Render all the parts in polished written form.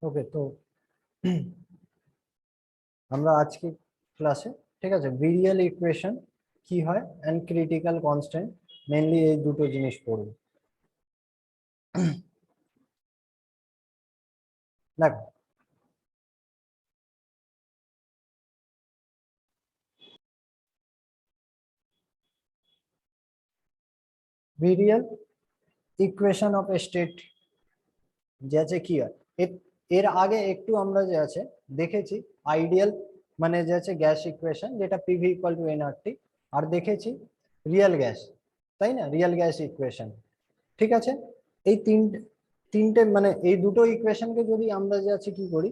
ওকে, তো আমরা আজকে ক্লাসে, ঠিক আছে, ভিরিয়াল ইকুয়েশন কি হয় এন্ড ক্রিটিক্যাল কনস্ট্যান্ট, মেইনলি এই দুটো জিনিস পড়ব। দেখো, virial equation of a state যে আছে কি হয়, এর আগে একটু আমরা যে আছে দেখেছি আইডিয়াল মানে যে আছে গ্যাস ইকুয়েশন, যেটা পিভি ইকুয়াল টু এনআরটি, আর দেখেছি রিয়েল গ্যাস, তাই না, রিয়েল গ্যাস ইকুয়েশন। ঠিক আছে, এই তিনটে মানে এই দুটো ইকুয়েশনকে যদি আমরা যে আছে কি করি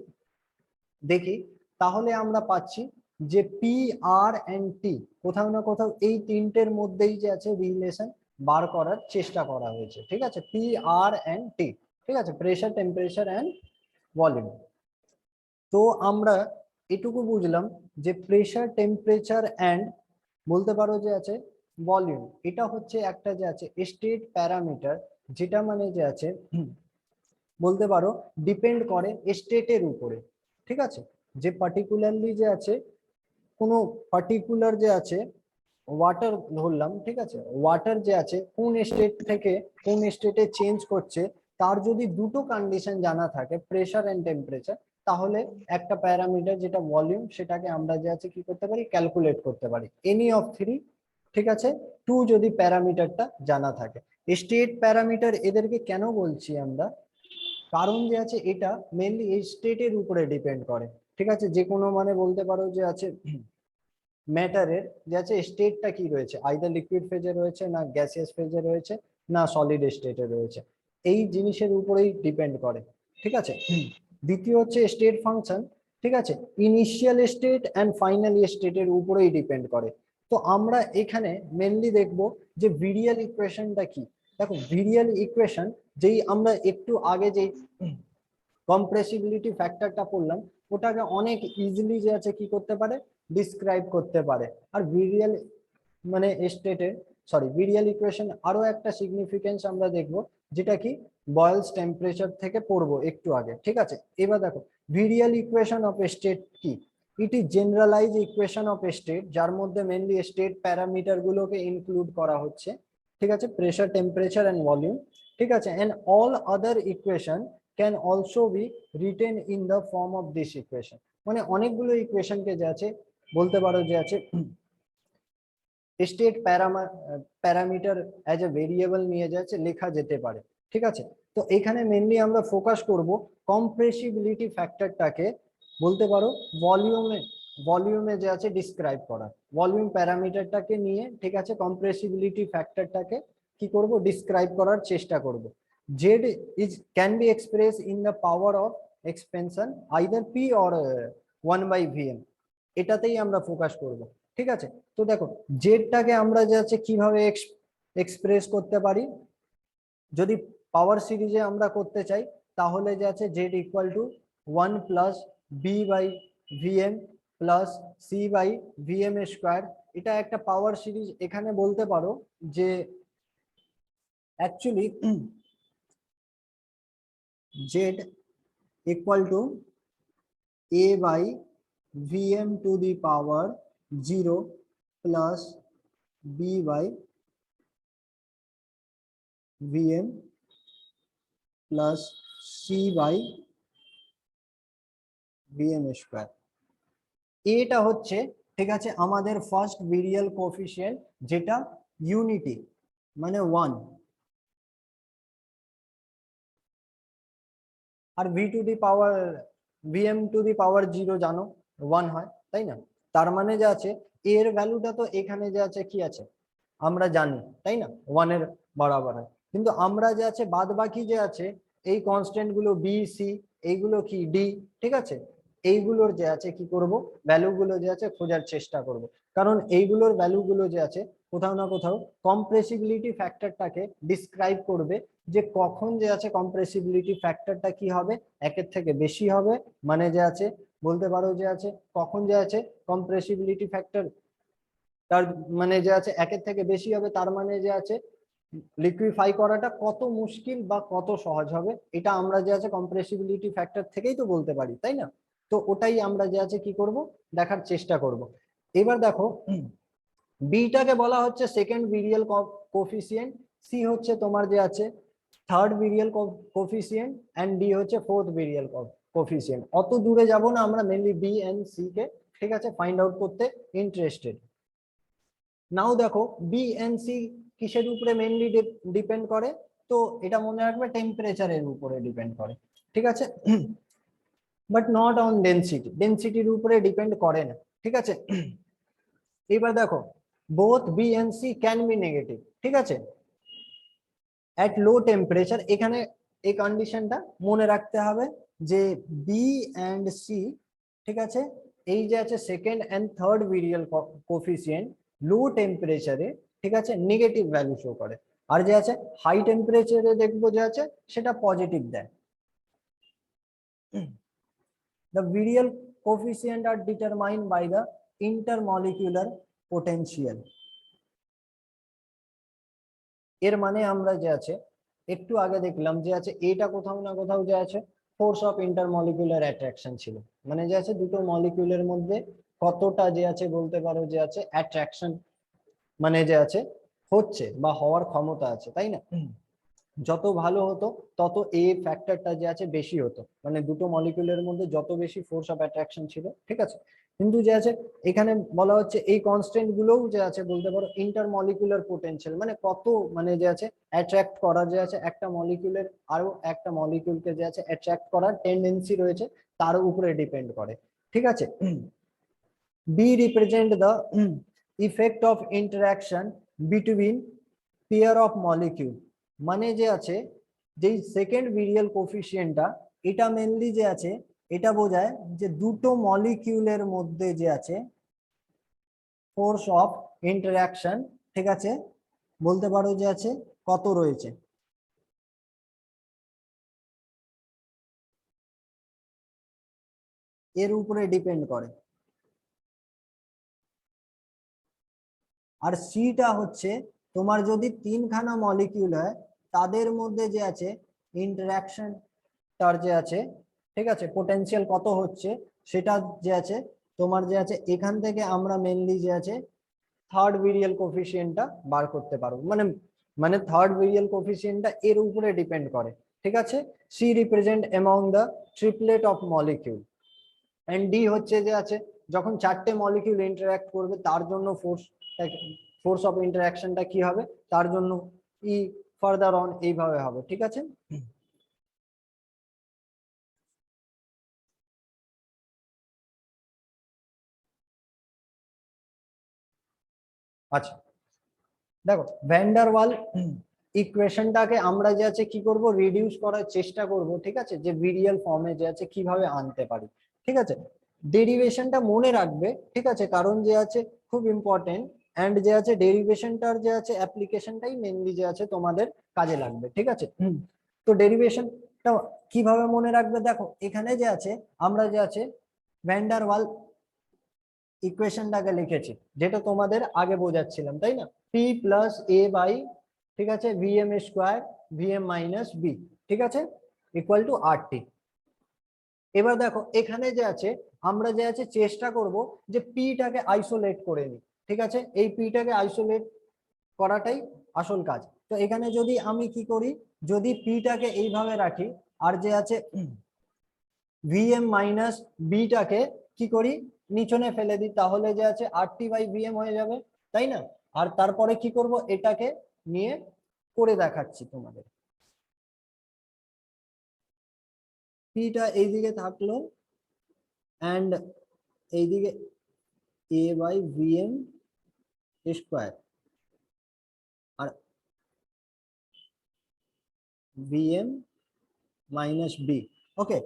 দেখি, তাহলে আমরা পাচ্ছি যে পি আর এন্ড টি কোথাও না কোথাও এই তিনটের মধ্যেই যে আছে রিলেশন বার করার চেষ্টা করা হয়েছে। ঠিক আছে, পি আর এন্ড টি, ঠিক আছে, প্রেসার, টেম্পারেচার এন্ড ভলিউম। তো আমরা এটুকু বুঝলাম যে প্রেসার, টেম্পারেচার এন্ড বলতে পারো যে আছে ভলিউম, এটা হচ্ছে একটা যে আছে স্টেট প্যারামিটার, যেটা মানে যে আছে বলতে পারো ডিপেন্ড করে স্টেটের উপরে। ঠিক আছে, যে পার্টিকুলারলি যে আছে কোনো পার্টিকুলার যে আছে ওয়াটার ধরলাম, ঠিক আছে, ওয়াটার যে আছে কোন স্টেট থেকে কোন স্টেটে চেঞ্জ করছে, তার যদি দুটো কন্ডিশন জানা থাকে, প্রেসার এন্ড টেম্পারেচার, তাহলে একটা প্যারামিটার যেটা ভলিউম, সেটাকে আমরা যে আছে কি করতে পারি, ক্যালকুলেট করতে পারি এনি অফ থ্রি। ঠিক আছে, টু যদি প্যারামিটারটা জানা থাকে। স্টেট প্যারামিটার এদেরকে কেন বলছি আমরা, কারণ যে আছে এটা মেইনলি এই স্টেটের উপরে ডিপেন্ড করে। ঠিক আছে, যে কোনো মানে বলতে পারো যে আছে ম্যাটারের যে আছে স্টেটটা কি রয়েছে, আইদার লিকুইড ফেজে রয়েছে, না গ্যাসিয়াস ফেজে রয়েছে, না সলিড স্টেটে রয়েছে, এই জিনিসের উপরেই ডিপেন্ড করে। ঠিক আছে, দ্বিতীয় হচ্ছে স্টেট ফাংশন। ঠিক আছে, ইনিশিয়াল স্টেট এন্ড ফাইনাল স্টেটের উপরেই ডিপেন্ড করে। তো আমরা এখানে মেনলি দেখব যে ভিরিয়াল ইকুয়েশনটা কি। দেখো, ভিরিয়াল ইকুয়েশন যেই আমরা একটু আগে যেই কম্প্রেসিবিলিটি ফ্যাক্টরটা পড়লাম, ওটাকে অনেক ইজিলি যে আছে কি করতে পারে, ডিসক্রাইব করতে পারে। আর ভিরিয়াল মানে স্টেটের ভিরিয়াল ইকুয়েশন আরো একটা সিগনিফিকেন্স আমরা দেখব, যেটা কি বয়েলস টেম্পারেচার থেকে পড়বো একটু আগে। ঠিক আছে, এবার দেখো ভিরিয়াল ইকুয়েশন অফ স্টেট কি, it is generalize equation of state, যার মধ্যে মেনলি স্টেট প্যারামিটার গুলোকে ইনক্লুড করা হচ্ছে। ঠিক আছে, প্রেসার, টেম্পারেচার এন্ড ভলিউম। ঠিক আছে, and all other equation can also be written in the form of this equation. মানে অনেকগুলো ইকুয়েশনকে যে আছে বলতে পারো যে আছে state parameter as a variable নিয়ে যাচ্ছে লেখা যেতে পারে। ঠিক আছে, তো এখানে মেনলি আমরা ফোকাস করব কম্প্রেসিবিলিটি ফ্যাক্টরটাকে বলতে পারো ভলিউমে যে আছে ডিসক্রাইব করা, ভলিউম প্যারামিটারটাকে নিয়ে। ঠিক আছে, কম্প্রেসিবিলিটি ফ্যাক্টরটাকে কি করব, ডিসক্রাইব করার চেষ্টা করব। Z is can be express in the power of expansion either P or 1/vm, এটাতেই আমরা ফোকাস করব। ঠিক আছে, তো দেখো জেডটাকে আমরা যে আছে কিভাবে এক্সপ্রেস করতে পারি, যদি পাওয়ার সিরিজে আমরা করতে চাই, তাহলে যে আছে Z equal to 1+b/vm plus c/vm square. এটা একটা পাওয়ার সিরিজ। এখানে বলতে পারো যে actually Z equal to a/vm to the power 0 plus b/vm plus c/vm square. এটা হচ্ছে, ঠিক আছে, আমাদের ফার্স্ট ভিরিয়াল কোএফিসিয়েন্ট, যেটা ইউনিটি মানে 1, আর V to the power VM to the power 0 জানো 1 হয়, তাই না। তার মানে যে আছে এর ভ্যালুটা তো এখানে যে আছে কি আছে আমরা জানি, তাই না, 1 এর বরাবর হয়। কিন্তু আমরা যে আছে বাদ বাকি যে আছে এই কনস্ট্যান্ট গুলো বি, সি, এইগুলো কি ডি, ঠিক আছে, এইগুলোর যে আছে কি করব, ভ্যালুগুলো যে আছে খোঁজার চেষ্টা করব। কারণ এইগুলোর ভ্যালুগুলো যে আছে কোথাও না কোথাও কম্প্রেসিবিলিটি ফ্যাক্টরটাকে ডিসক্রাইব করবে, যে কখন যে আছে কম্প্রেসিবিলিটি ফ্যাক্টরটা কি হবে, একের থেকে বেশি হবে, মানে যে আছে বলতে পারো যে আছে কখন যে আছে কম্প্রেসিবিলিটি ফ্যাক্টর তার মানে যে আছে একের থেকে বেশি হবে, তার মানে যে আছে লিকুইফাই করাটা কত মুশকিল বা কত সহজ হবে, এটা আমরা যে আছে কম্প্রেসিবিলিটি ফ্যাক্টর থেকেই তো বলতে পারি, তাই না? তো ওটাই আমরা যে আছে কি করব, দেখার চেষ্টা করব। এবার দেখো, বিটাকে বলা হচ্ছে সেকেন্ড ভিরিয়াল কোফিসিয়েন্ট, সি হচ্ছে তোমার যে আছে third virial coefficient, and D হচ্ছে ফোর্থ ভিরিয়াল কোফিসিয়েন্ট। অত দূরে যাব না, আমরা mainly B and C K, ঠিক আছে, ফাইন্ড আউট করতে ইন্টারেস্টেড। নাও দেখো, বি এন্ড সি কিসের উপরে মেনলি ডিপেন্ড করে, তো এটা মনে রাখবে টেম্পারেচারের উপরে ডিপেন্ড করে, ঠিক আছে, বাট নট অন ডেনসিটি, ডেনসিটির উপরে ডিপেন্ড করে না, ঠিক আছে। এবার দেখো, both B and C can be negative, ঠিক আছে, এট লো টেম্পারেচার। এখানে এই কন্ডিশনটা মনে রাখতে হবে যে বি এন্ড সি, ঠিক আছে, এই যে আছে second and third virial coefficient লো টেম্পারেচারে, ঠিক আছে, নেগেটিভ ভ্যালু শো করে, আর যে আছে হাই টেম্পারেচারে দেখবো যে আছে সেটা পজিটিভ দেয়। The virial coefficient are determined by the intermolecular potential. এর মানে আমরা যে আছে একটু আগে দেখলাম যে আছে এটা কোথাও না কোথাও যে আছে ফোর্স অফ ইন্টারমলিকুলার অ্যাট্রাকশন ছিল, মানে যে আছে দুটো মলিকিউলের মধ্যে কতটা যে আছে বলতে পারো যে আছে অ্যাট্রাকশন, মানে যে আছে হচ্ছে বা হওয়ার ক্ষমতা আছে, তাই না? যত ভালো হতো তত এই ফ্যাক্টরটা যে আছে বেশি হতো, মানে দুটো মলিকিউলের মধ্যে যত বেশি ফোর্স অফ অ্যাট্রাকশন ছিল, ঠিক আছে। কিন্তু যে আছে এখানে বলা হচ্ছে এই কনস্ট্যান্ট গুলোও যে আছে বলতে পারো ইন্টার মলিকুলার পোটেনশিয়াল, মানে কত, মানে যে আছে অ্যাট্রাক্ট করা যে আছে একটা মলিকিউলের আরো একটা মলিকিউলকে যে আছে অ্যাট্রাক্ট করার টেন্ডেন্সি রয়েছে, তার উপরে ডিপেন্ড করে, ঠিক আছে। B represent the effect of interaction between pair of molecule, মানে যে আছে যেই সেকেন্ড ভিরিয়াল কোফিসিয়েন্টটা, এটা মেনলি যে আছে এটা বোঝায় যে দুটো মলিকিউলের মধ্যে যে আছে ফোর্স অফ ইন্টারাকশন, ঠিক আছে, বলতে পারো যে আছে কত রয়েছে। এর উপরে ডিপেন্ড করে। আর সিটা হচ্ছে তোমার যদি তিনখানা মলিকিউল হয় তাদের মধ্যে যে আছে ইন্টারাকশন তার যে আছে, ঠিক আছে, পোটেনশিয়াল কত হচ্ছে সেটা যে আছে তোমার যে আছে এখান থেকে আমরা মেনলি যে আছে থার্ড ভিরিয়াল কোফিসিয়েন্টটা বার করতে পারবো, মানে মানে থার্ড ভিরিয়াল কোফিসিয়েন্টটা এর উপরে ডিপেন্ড করে, ঠিক আছে। C represent among the triplet of molecule, and D হচ্ছে যে আছে যখন চারটে মলিকিউল ইন্টারঅ্যাক্ট করবে তার জন্য ফোর্স অফ ইন্টারঅ্যাকশনটা কি হবে, তার জন্য ই ফার্দার অন এইভাবে হবে, ঠিক আছে। আচ্ছা, দেখো ভ্যান্ডারওয়াল ইকুয়েশনটাকে আমরা যে আছে কি করব, রিডিউস করার চেষ্টা করব, ঠিক আছে, যে ভিরিয়াল ফর্মে যে আছে কিভাবে আনতে পারি, ঠিক আছে। ডেরিভেশনটা মনে রাখবে, ঠিক আছে, কারণ যে আছে খুব ইম্পর্টেন্ট, এন্ড যে আছে ডেরিভেশনটার যে আছে অ্যাপ্লিকেশনটাই মেনলি যে আছে তোমাদের কাজে লাগবে, ঠিক আছে। তো ডেরিভেশনটা কিভাবে মনে রাখবে, দেখো এখানে যে আছে আমরা যে আছে ভ্যান্ডারওয়াল ইকুয়েশনটাকে লিখেছি, যেটা তোমাদের আগে বোঝাচ্ছিলাম, তাই না? পি প্লাস এ বাই, ঠিক আছে, VM square VM minus B, ঠিক আছে, ইকুয়াল টু আর টি। এবার দেখো এখানে যে আছে আমরা যে আছে চেষ্টা করব যে পিটাকে আইসোলেট করে নিই, ঠিক আছে, এই পিটাকে আইসোলেট করাটাই আসল কাজ। তো এখানে যদি আমি কি করি, যদি পিটাকে এইভাবে রাখি আর যে আছে ভিএম মাইনাস বিটাকে কি করি নিচনে ফেলে দিই, তাহলে যে আছে আর টি বাই ভিএম হয়ে যাবে, তাই না? আর তারপরে কি করব, এটাকে নিয়ে করে দেখাচ্ছি তোমাদের। পিটা এইদিকে থাকলো এন্ড এইদিকে এ বাই ভিএম স্কোয়ার আর ভিএম মাইনাস বি। ওকে,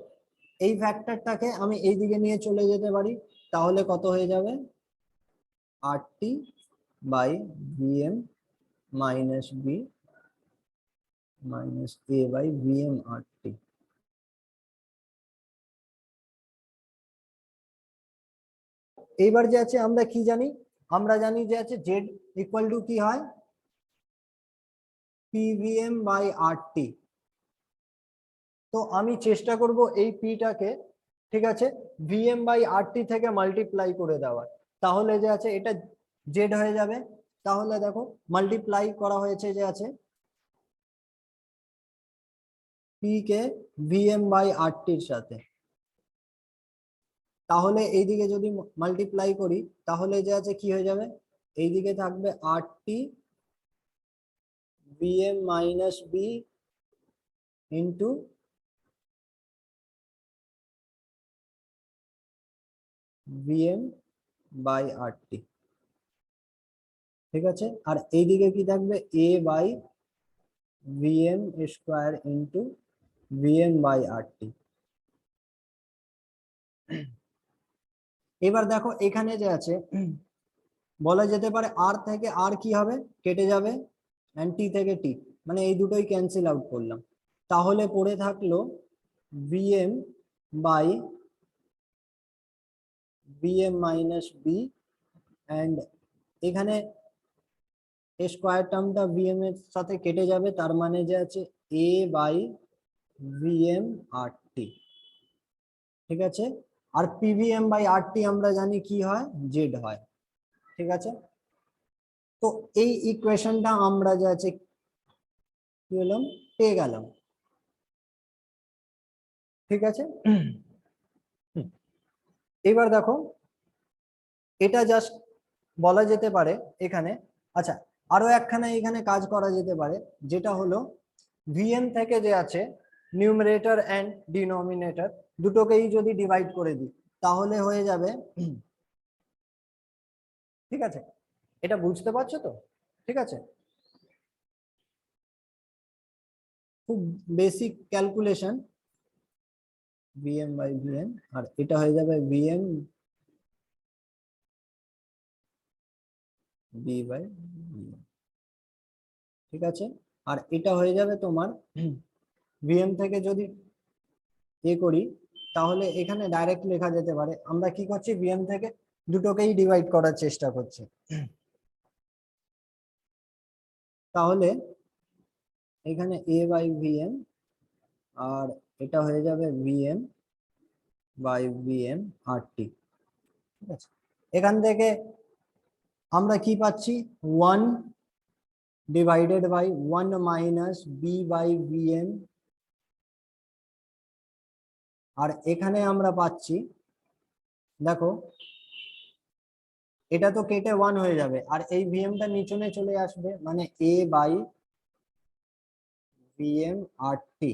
এই ফ্যাক্টরটাকে আমি এইদিকে নিয়ে চলে যেতে পারি, তাহলে কত হয়ে যাবে, R T by VM minus B minus A by VM R T. এইবার যে আছে আমরা কি জানি, আমরা জানি যে আছে জেড ইকুয়াল টু কি হয়, পিভিএম বাই আরটি। তো আমি চেষ্টা করব এই পিটাকে, ঠিক আছে, ভিএম বাই আরটি থেকে মাল্টিপ্লাই করে দেওয়ার। তাহলে যে আছে এটা জেড হয়ে যাবে। তাহলে দেখো মাল্টিপ্লাই করা হয়েছে যে আছে পি কে ভিএম বাই আরটির সাথে। তাহলে এইদিকে যদি মাল্টিপ্লাই করি তাহলে যে আছে কি হয়ে যাবে, এইদিকে থাকবে RT VM minus B into VM by RT, ঠিক আছে। আর এইদিকে কি থাকবে, A by VM square into VM by RT. এবার দেখো এখানে যে আছে বলা যেতে পারে আর থেকে আর কি হবে, কেটে যাবে, এন্ড টি থেকে টি, মানে এই দুটোই ক্যান্সেল আউট করলাম। তাহলে পড়ে থাকলো VM by VM minus B, and এখানে স্কোয়ার টার্মটা ভিএম এর সাথে কেটে যাবে, তার মানে যে আছে এ বাই ভিএম আর টি, ঠিক আছে। আর পিভিএম বাই আর টি আমরা জানি কি হয়, জেড হয়, ঠিক আছে। তো এই ইকুয়েশনটা আমরা যে আছে কি হলাম, পেয়ে গেলাম, ঠিক আছে। এবার দেখো এটা জাস্ট বলা যেতে পারে এখানে, আচ্ছা আরো একখানা এখানে কাজ করা যেতে পারে, যেটা হলো ভিএম থেকে যে আছে নিউমারেটর এন্ড ডিনোমিনেটর দুটোকেই যদি ডিভাইড করে দিই তাহলে হয়ে যাবে, ঠিক আছে। এটা বুঝতে পারছো তো, ঠিক আছে, খুব basic calculation. VM by VM, আর এটা হয়ে যাবে ভিএম বি বাই ভিএম, ঠিক আছে। আর এটা হয়ে যাবে তোমার ভিএম থেকে যদি এ করি তাহলে এখানে ডাইরেক্ট লেখা যেতে পারে, আমরা কি করছি ভিএম থেকে দুটোকেই ডিভাইড করার চেষ্টা করছি। তাহলে এখানে এ বাই ভিএম, আর এটা হয়ে যাবে VM by VM R T, ঠিক আছে। এখান থেকে আমরা কি পাচ্ছি, 1 divided by 1 minus B by VM, আর এখানে আমরা পাচ্ছি, দেখো এটা তো কেটে 1 হয়ে যাবে, আর এই ভিএমটা নিচনে চলে আসবে, মানে এ বাই ভিএম আর টি।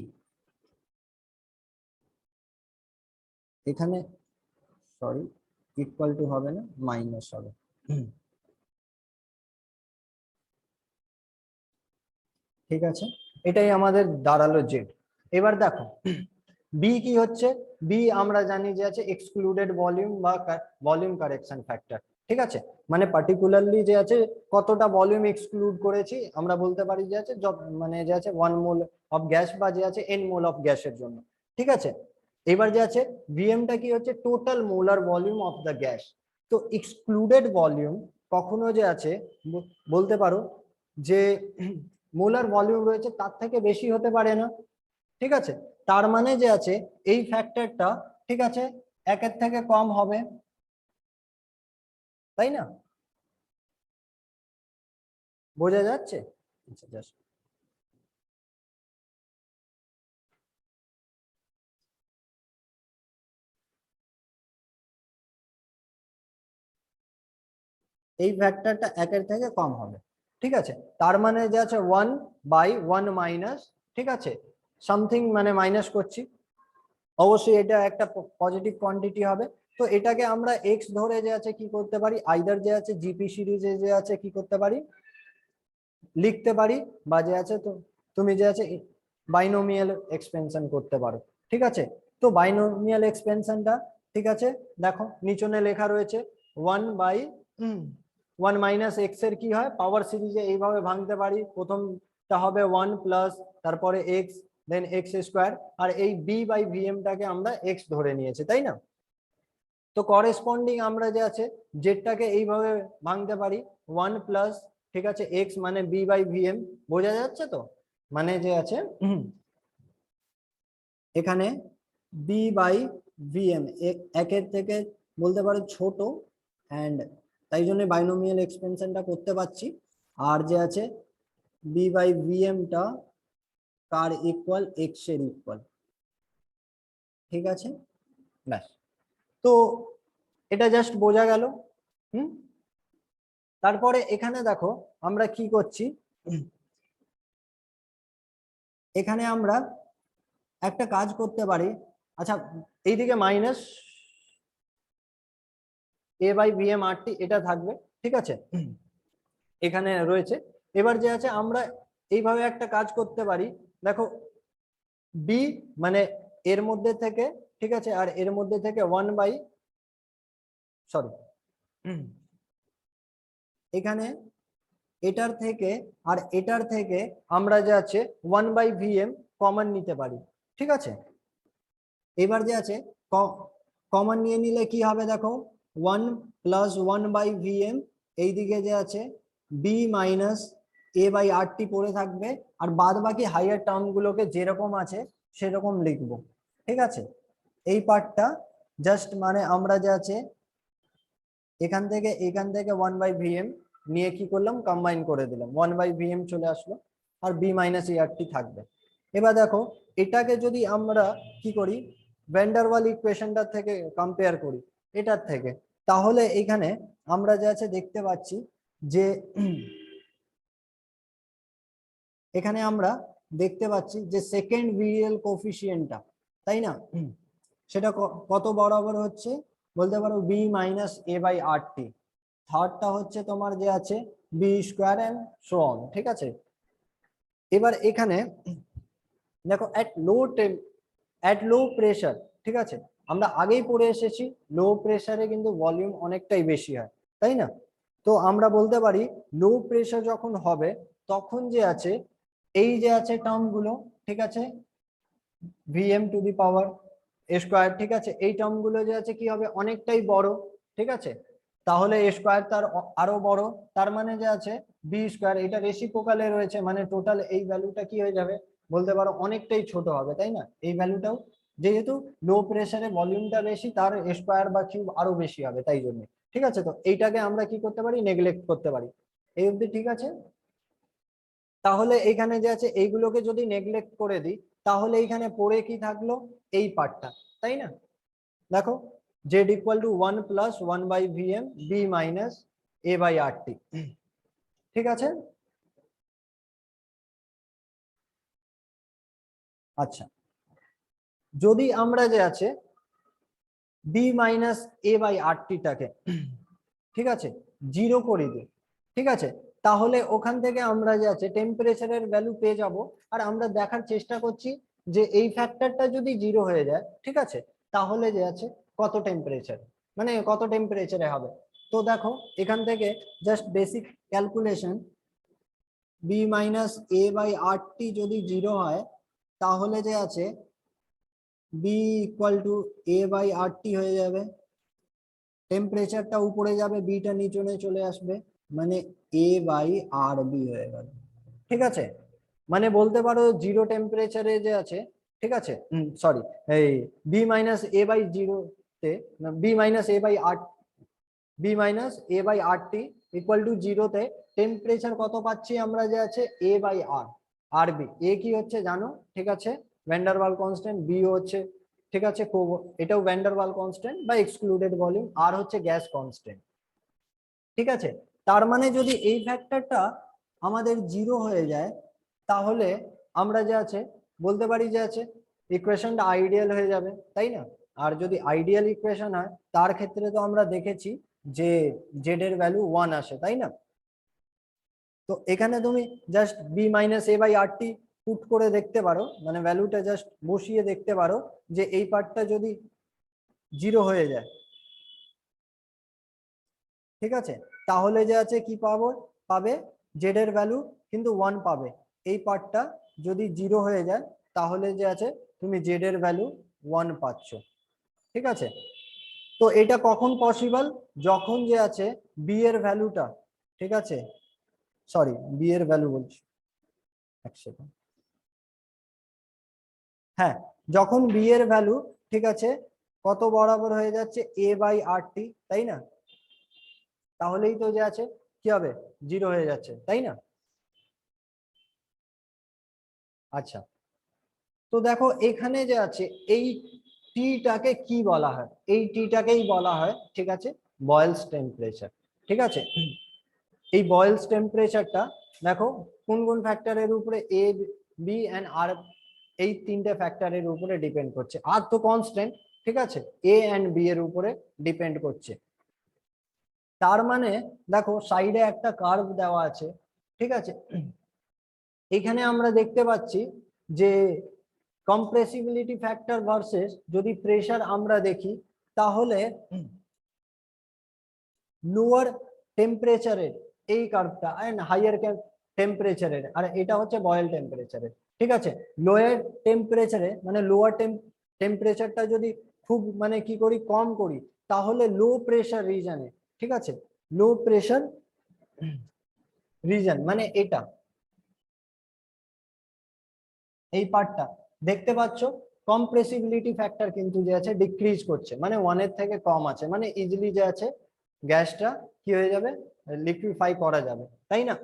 এখানে সরি ইকুয়াল টু হবে না, মাইনাস হবে, ঠিক আছে। এটাই আমাদের দাঁড়ালো জেড। এবার দেখো বি কি হচ্ছে, বি আমরা জানি যে আছে এক্সক্লুডেড ভলিউম বা ভলিউম কারেকশন ফ্যাক্টর, ঠিক আছে। মানে পার্টিকুলারলি যে আছে কতটা ভলিউম এক্সক্লুড করেছি আমরা বলতে পারি যে আছে মানে যে আছে 1 মোল অফ গ্যাস বা যে আছে n মোল অফ গ্যাসের জন্য, ঠিক আছে। এবার যে আছে ভিএমটা কি হচ্ছে, total molar volume of the gas. তো এক্সক্লুডেড ভলিউম কখনো যে আছে বলতে পারো যে মোলার ভলিউম রয়েছে তার থেকে বেশি হতে পারে না, ঠিক আছে। তার মানে যে আছে এই ফ্যাক্টরটা, ঠিক আছে, 1 থেকে কম হবে, তাই না, বোঝা যাচ্ছে? আচ্ছা জাস্ট এই ফ্যাক্টরটা 1 থেকে কম হবে, ঠিক আছে। তার মানে যে আছে 1 বাই 1 মাইনাস, ঠিক আছে, সামথিং মানে মাইনাস করছি, অবশ্যই এটা একটা পজিটিভ কোয়ান্টিটি হবে। তো এটাকে আমরা এক্স ধরে যে আছে কি করতে পারি, আইদার যে আছে জিপি সিরিজে যে আছে কি করতে পারি, লিখতে পারি, বা যে আছে তো তুমি যে আছে বাইনোমিয়াল এক্সপেনশন করতে পারো, ঠিক আছে। তো বাইনোমিয়াল এক্সপেনশনটা, ঠিক আছে, দেখো নিচনে লেখা রয়েছে 1 বাই 1 মাইনাস এক্স এর কি হয় পাওয়ার সিরিজে এইভাবে ভাঙতে পারি, প্রথমটা হবে 1 প্লাস তারপরে এক্স, দেন এক্স স্কোয়ার, আর এই বি বাই ভিএমটাকে আমরা এক্স ধরে নিয়েছি, তাই না। তো করেসপন্ডিং আমরা যে আছে জেডটাকে এইভাবে ভাঙতে পারি, 1 প্লাস ঠিক আছে, এক্স মানে বি বাই ভিএম, বোঝা যাচ্ছে তো? মানে যে আছে এখানে বি বাই ভিএম একের থেকে বলতে পারো ছোট, অ্যান্ড তাই জন্য বাইনোমিয়াল এক্সপেনশনটা করতে পারছি। আর যে আছে বি বাই ভিএমটা কার ইকুয়াল, এক্স এর ইকুয়াল। ঠিক আছে, ব্যাস। তো এটা জাস্ট বোঝা গেল। তারপরে এখানে দেখো আমরা কি করছি, এখানে আমরা একটা কাজ করতে পারি। আচ্ছা, এইদিকে minus A by VM R টি এটা থাকবে, ঠিক আছে, এখানে রয়েছে। এবার যে আছে আমরা এইভাবে একটা কাজ করতে পারি, দেখো বি মানে এর মধ্যে থেকে, ঠিক আছে, আর এর মধ্যে থেকে সরি এখানে এটার থেকে আর এটার থেকে আমরা যে আছে 1/vm কমন নিতে পারি, ঠিক আছে। এবার যে আছে কমন নিয়ে নিলে কি হবে, দেখো 1 + 1/vm, এইদিকে যে আছে B minus A by R টি পড়ে থাকবে, আর বাদ বাকি হাইয়ার টার্ম গুলোকে যেরকম আছে সেরকম লিখবো, ঠিক আছে। এই পার্টটা জাস্ট মানে আমরা যে আছে এখান থেকে 1/vm নিয়ে কি করলাম, কম্বাইন করে দিলাম, 1/vm চলে আসলো, আর বি মাইনাস এ আর টি থাকবে। এবার দেখো এটাকে যদি আমরা কি করি, ভ্যান ডার ওয়াল ইকুয়েশনটার থেকে কম্পেয়ার করি এটার থেকে, তাহলে এখানে আমরা যা আছে দেখতে পাচ্ছি যে এখানে আমরা দেখতে পাচ্ছি যে সেকেন্ড ভিরিয়াল কোফিসিয়েন্টটা, তাই না, সেটা কত বরাবর হচ্ছে, বলতে পারো B minus A by R T. থার্ডটা হচ্ছে তোমার যে আছে B square and so on, ঠিক আছে। এবার এখানে দেখো অ্যাট লো প্রেশার, ঠিক আছে, আমরা আগেই পড়ে এসেছি লো প্রেসারে কিন্তু ভলিউম অনেকটাই বেশি হয়, তাই না। তো আমরা বলতে পারি লো প্রেসার যখন হবে তখন যে আছে এই যে আছে টার্ম গুলো, ঠিক আছে, VM to the power square, ঠিক আছে, এই টার্ম গুলো যে আছে কি হবে, অনেকটাই বড়, ঠিক আছে। তাহলে স্কোয়ার তার আরো বড়, তার মানে যে আছে বি স্কোয়ার, এটা রেসিপ্রোকালে রয়েছে, মানে টোটাল এই ভ্যালুটা কি হয়ে যাবে, বলতে পারো অনেকটাই ছোট হবে, তাই না। এই ভ্যালুটাও যেহেতু লো প্রেসারে ভলিউমটা বেশি, তার স্কোয়ার বা কিউব আরো বেশি হবে, তাই জন্য, ঠিক আছে। তো এইটাকে আমরা কি করতে পারি, নেগলেক্ট করতে পারি। এই অবধি ঠিক আছে। তাহলে এইখানে যে আছে এইগুলোকে যদি নেগলেক্ট করে দিই, তাহলে এইখানে পড়ে কি থাকলো, এই পার্টটা, তাই না। দেখো Z equal to 1 + 1/vm B minus A by R T, ঠিক আছে। আচ্ছা, যদি আমরা যে আছে B minus A by R টিটাকে, ঠিক আছে, 0 করে দিই, ঠিক আছে, তাহলে ওখান থেকে আমরা যে আছে টেম্পারেচারের ভ্যালু পেয়ে যাব। আর আমরা দেখার চেষ্টা করছি যে এই ফ্যাক্টরটা যদি 0 হয়ে যায়, ঠিক আছে, তাহলে যে আছে কত টেম্পারেচার, মানে কত টেম্পারেচারে হবে। তো দেখো এখান থেকে just basic calculation, B minus A by R T যদি 0 হয়, তাহলে যে আছে B equal to A by R T হয়ে যাবে, টেম্পারেচারটা উপরে যাবে, বিটা নিচনে চলে আসবে, মানে এ বাই আর বি হয়ে গেল, ঠিক আছে। মানে বলতে পারো 0 টেম্পারেচারে যে আছে, ঠিক আছে, সরি, এই বি মাইনাস এ বাই 0 তে, B minus A by R T equal to 0 তে টেম্পারেচার কত পাচ্ছি আমরা, যে আছে এ বাই আর, আর বি, এ কি হচ্ছে জানো, ঠিক আছে, ভ্যান ডার ওয়াল কনস্ট্যান্ট, বি হচ্ছে, ঠিক আছে, এটাও ভ্যান ডার ওয়াল কনস্ট্যান্ট বা এক্সক্লুডেড ভলিউম, আর হচ্ছে গ্যাস কনস্ট্যান্ট, ঠিক আছে। তার মানে যদি এই ফ্যাক্টরটা আমাদের 0 হয়ে যায়, তাহলে আমরা যে আছে বলতে পারি যে আছে ইকুয়েশনটা আইডিয়াল হয়ে যাবে, তাই না। আর যদি আইডিয়াল ইকুয়েশন হয়, তার ক্ষেত্রে তো আমরা দেখেছি যে জেড এর ভ্যালু 1 আসে, তাই না। তো এখানে তুমি just B minus A by R T put করে দেখতে পারো, মানে ভ্যালুটা জাস্ট বসিয়ে দেখতে পারো যে এই পার্টটা যদি 0 হয়ে যায়, ঠিক আছে, তাহলে যে আছে কি পাবে জেড এর ভ্যালু কিন্তু 1 পাবে। এই পার্টটা যদি 0 হয়ে যায়, তাহলে যে আছে তুমি জেড এর ভ্যালু 1 পাচ্ছ, ঠিক আছে। তো এটা কখন পসিবল, যখন যে আছে বি এর ভ্যালুটা, ঠিক আছে, সরি বি এর ভ্যালু বলছি, এক সেকেন্ড। হ্যাঁ, যখন বি এর ভ্যালু ঠিক আছে কত বরাবর হয়ে যাচ্ছে এ বাই আর টি, তাই না? তাহলেই তো যে আছে কি হবে, 0 হয়ে যাচ্ছে, তাই না? আচ্ছা, তো দেখো এখানে যে আছে এই টিটাকে কি বলা হয়, এই টিটাকেই বলা হয় ঠিক আছে বয়েলস টেম্পারেচার। ঠিক আছে, এই বয়েলস টেম্পারেচারটা দেখো কোন কোন ফ্যাক্টরের উপরে, এ বি এন্ড আর, এই তিনটে ফ্যাক্টরের উপরে ডিপেন্ড করছে। আর তো কনস্ট্যান্ট, ঠিক আছে, এ এন্ড বি এর উপরে ডিপেন্ড করছে। তার মানে দেখো সাইডে একটা কার্ভ দেওয়া আছে, ঠিক আছে, এখানে আমরা দেখতে পাচ্ছি যে কম্প্রেসিবিলিটি ফ্যাক্টর ভার্সেস যদি প্রেসার আমরা দেখি, তাহলে লোয়ার টেম্পারেচারের এই কার্ভটা এন্ড হাইয়ার টেম্পারেচারের, আর এটা হচ্ছে বয়েল টেম্পারেচারের। ঠিক আছে, লোয়ার টেম্পারেচারে মানে লোয়ার টেম্পারেচারটা যদি খুব মানে কি করি কম করি, তাহলে লো প্রেসার রিজনে, ঠিক আছে, লো প্রেসার রিজন মানে এটা, এই পার্টটা দেখতে পাচ্ছ কম্প্রেসিবিলিটি ফ্যাক্টর কিন্তু যে আছে ডিক্রিজ করছে, মানে 1 এর থেকে কম আছে, মানে ইজিলি যে আছে গ্যাসটা কি হয়ে যাবে, লিকুইফাই করা যাবে, তাই না?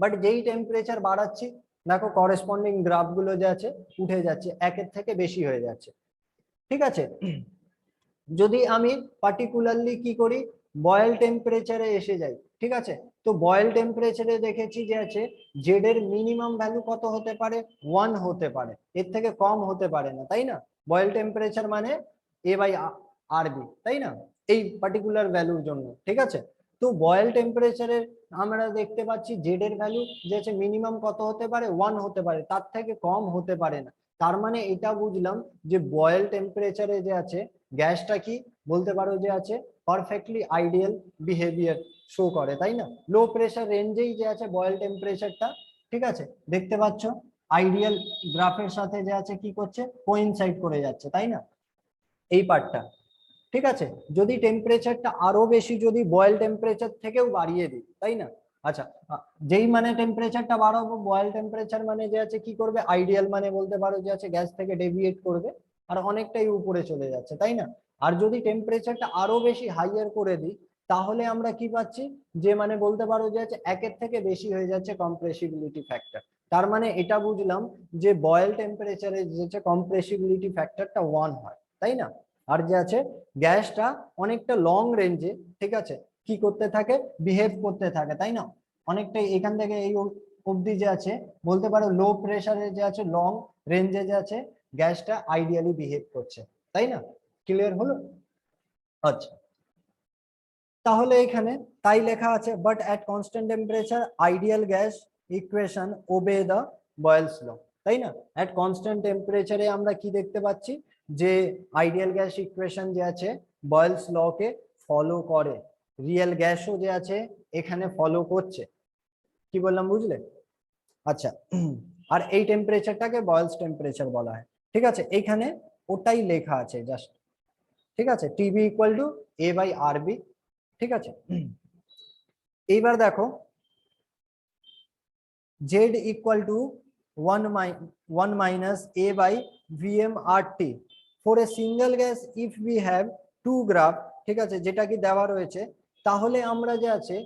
বাট যেই টেম্পারেচার বাড়াচ্ছি দেখো করেসপন্ডিং গ্রাফ গুলো যে আছে উঠে যাচ্ছে, 1 এর থেকে বেশি হয়ে যাচ্ছে। ঠিক আছে, যদি আমি পার্টিকুলারলি কি করি বয়েল টেম্পারেচারে এসে যাই, ঠিক আছে, তো বয়েল টেম্পারেচারে দেখেছি যে আছে জেড এর মিনিমাম ভ্যালু কত হতে পারে, 1 হতে পারে, এর থেকে কম হতে পারে না, তাই না? বয়েল টেম্পারেচার মানে এ বাই আর বি, তাই না, এই পার্টিকুলার ভ্যালুর জন্য। ঠিক আছে, তো বয়েল টেম্পারেচারে আমরা দেখতে পাচ্ছি জেড এর ভ্যালু যে আছে মিনিমাম কত হতে পারে, 1 হতে পারে, তার থেকে কম হতে পারে না। তার মানে এটা বুঝলাম যে বয়েল টেম্পারেচারে যে আছে গ্যাসটা কি বলতে পারো যে আছে পারফেক্টলি আইডিয়াল বিহেভিয়ার শো করে, তাই না? লো প্রেসার রেঞ্জেই যে আছে বয়েল টেম্পারেচারটা, ঠিক আছে, দেখতে পাচ্ছ আইডিয়াল গ্রাফের সাথে যে আছে কি করছে কোইনসাইড করে যাচ্ছে, তাই না, এই পার্টটা। ঠিক আছে, যদি টেম্পারেচারটা আরো বেশি যদি বয়েল টেম্পারেচার থেকেও বাড়িয়ে দিই, তাই না? আচ্ছা, যেই মানে টেম্পারেচারটা বাড়াবো বয়েল টেম্পারেচার মানে যে আছে কি করবে, আইডিয়াল মানে বলতে পারো যে আছে গ্যাস থেকে ডেভিয়েট করবে আর অনেকটাই উপরে চলে যাচ্ছে, তাই না? আর যদি টেম্পারেচারটা আরো বেশি হাইয়ার করে দিই, তাহলে আমরা কি পাচ্ছি, যে মানে বলতে পারো যে আছে 1 এর থেকে বেশি হয়ে যাচ্ছে কম্প্রেসিবিলিটি ফ্যাক্টর। তার মানে এটা বুঝলাম যে বয়েল টেম্পারেচারে যে কম্প্রেসিবিলিটি ফ্যাক্টরটা 1 হয়, তাই না? আর যে আছে গ্যাসটা অনেকটা লং রেঞ্জে, ঠিক আছে, কি করতে থাকে, বিহেভ করতে থাকে, তাই না? অনেকটাই এখান থেকে এই অবধি যে আছে বলতে পারো লো প্রেসারে যে আছে লং রেঞ্জে যে আছে গ্যাসটা আইডিয়ালি বিহেভ করছে, তাই না? ক্লিয়ার হলো? আচ্ছা, তাহলে এখানে তাই লেখা আছে but at constant temperature ideal gas equation obey the Boyle's law, তাই না? অ্যাট কনস্ট্যান্ট টেম্পারেচারে আমরা কি দেখতে পাচ্ছি, যে আইডিয়াল গ্যাস ইকুয়েশন যে আছে বয়েলস ল কে ফলো করে, রিয়েল গ্যাসও যে আছে এখানে ফলো করছে। কি বললাম বুঝলে? আচ্ছা, আর এই টেম্পারেচারটাকে বয়েলস টেম্পারেচার বলা হয়। ঠিক আছে, এইখানে ওটাই লেখা আছে জাস্ট, ঠিক আছে, TB equal to A by R B. ঠিক আছে, এইবার দেখো Z equal to 1 minus a by vm rt for a single gas if we have two graph, ঠিক আছে, যেটা কি দেওয়া রয়েছে, তাহলে আমরা যে আছে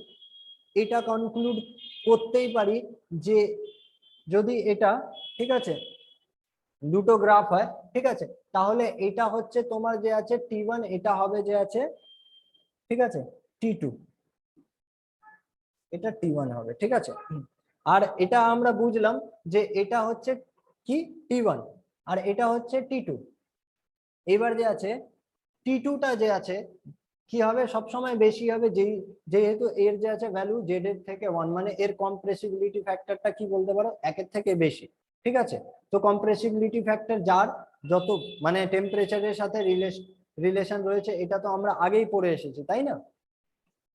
এটা কনক্লুড করতেই পারি যে যদি এটা, ঠিক আছে, দুটো গ্রাফ হয়, ঠিক আছে, তাহলে এটা হচ্ছে তোমার যে আছে টি1, এটা হবে যে আছে, ঠিক আছে, টি2, এটা টি1 হবে, ঠিক আছে। আর এটা আমরা বুঝলাম যে এটা হচ্ছে কি টি1 আর এটা হচ্ছে টি2। এবার যে আছে টি2টা যে আছে কি হবে, সবসময় বেশি হবে, যেহেতু এর যে আছে ভ্যালু জেড এর থেকে 1, মানে এর কম্প্রেসিবিলিটি ফ্যাক্টরটা কি বলতে পারো 1 এর থেকে বেশি। ঠিক আছে, তো কম্প্রেসিবিলিটি ফ্যাক্টর যার যত মানে টেম্পারেচারের সাথে রিলেশন রয়েছে, এটা তো আমরা আগেই পড়ে এসেছি, তাই না?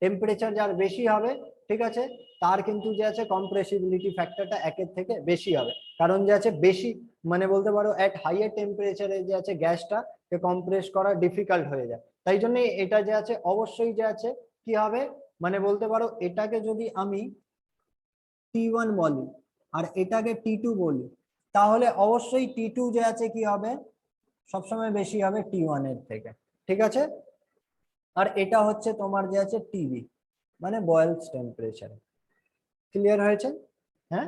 টেম্পারেচার যার বেশি হবে, ঠিক আছে, তার কিন্তু যে আছে কম্প্রেসিবিলিটি ফ্যাক্টরটা 1 এর থেকে বেশি হবে, কারণ যে আছে বেশি মানে বলতে পারো এট হাইয়ার টেম্পারেচারে যে আছে গ্যাসটা কম্প্রেস করা ডিফিকাল্ট হয়ে যায়। তাই জন্য এটা যে আছে অবশ্যই যে আছে কি হবে, মানে বলতে পারো এটাকে যদি আমি T1 বলি আর এটাকে T2 বলি, তাহলে অবশ্যই T2 যে আছে কি হবে, সবসময় বেশি হবে T1 এর থেকে, ঠিক আছে। আর এটা হচ্ছে তোমার যে আছে টিবি, মানে বয়েলস টেম্পারেচার। ক্লিয়ার হয়েছে? হ্যাঁ,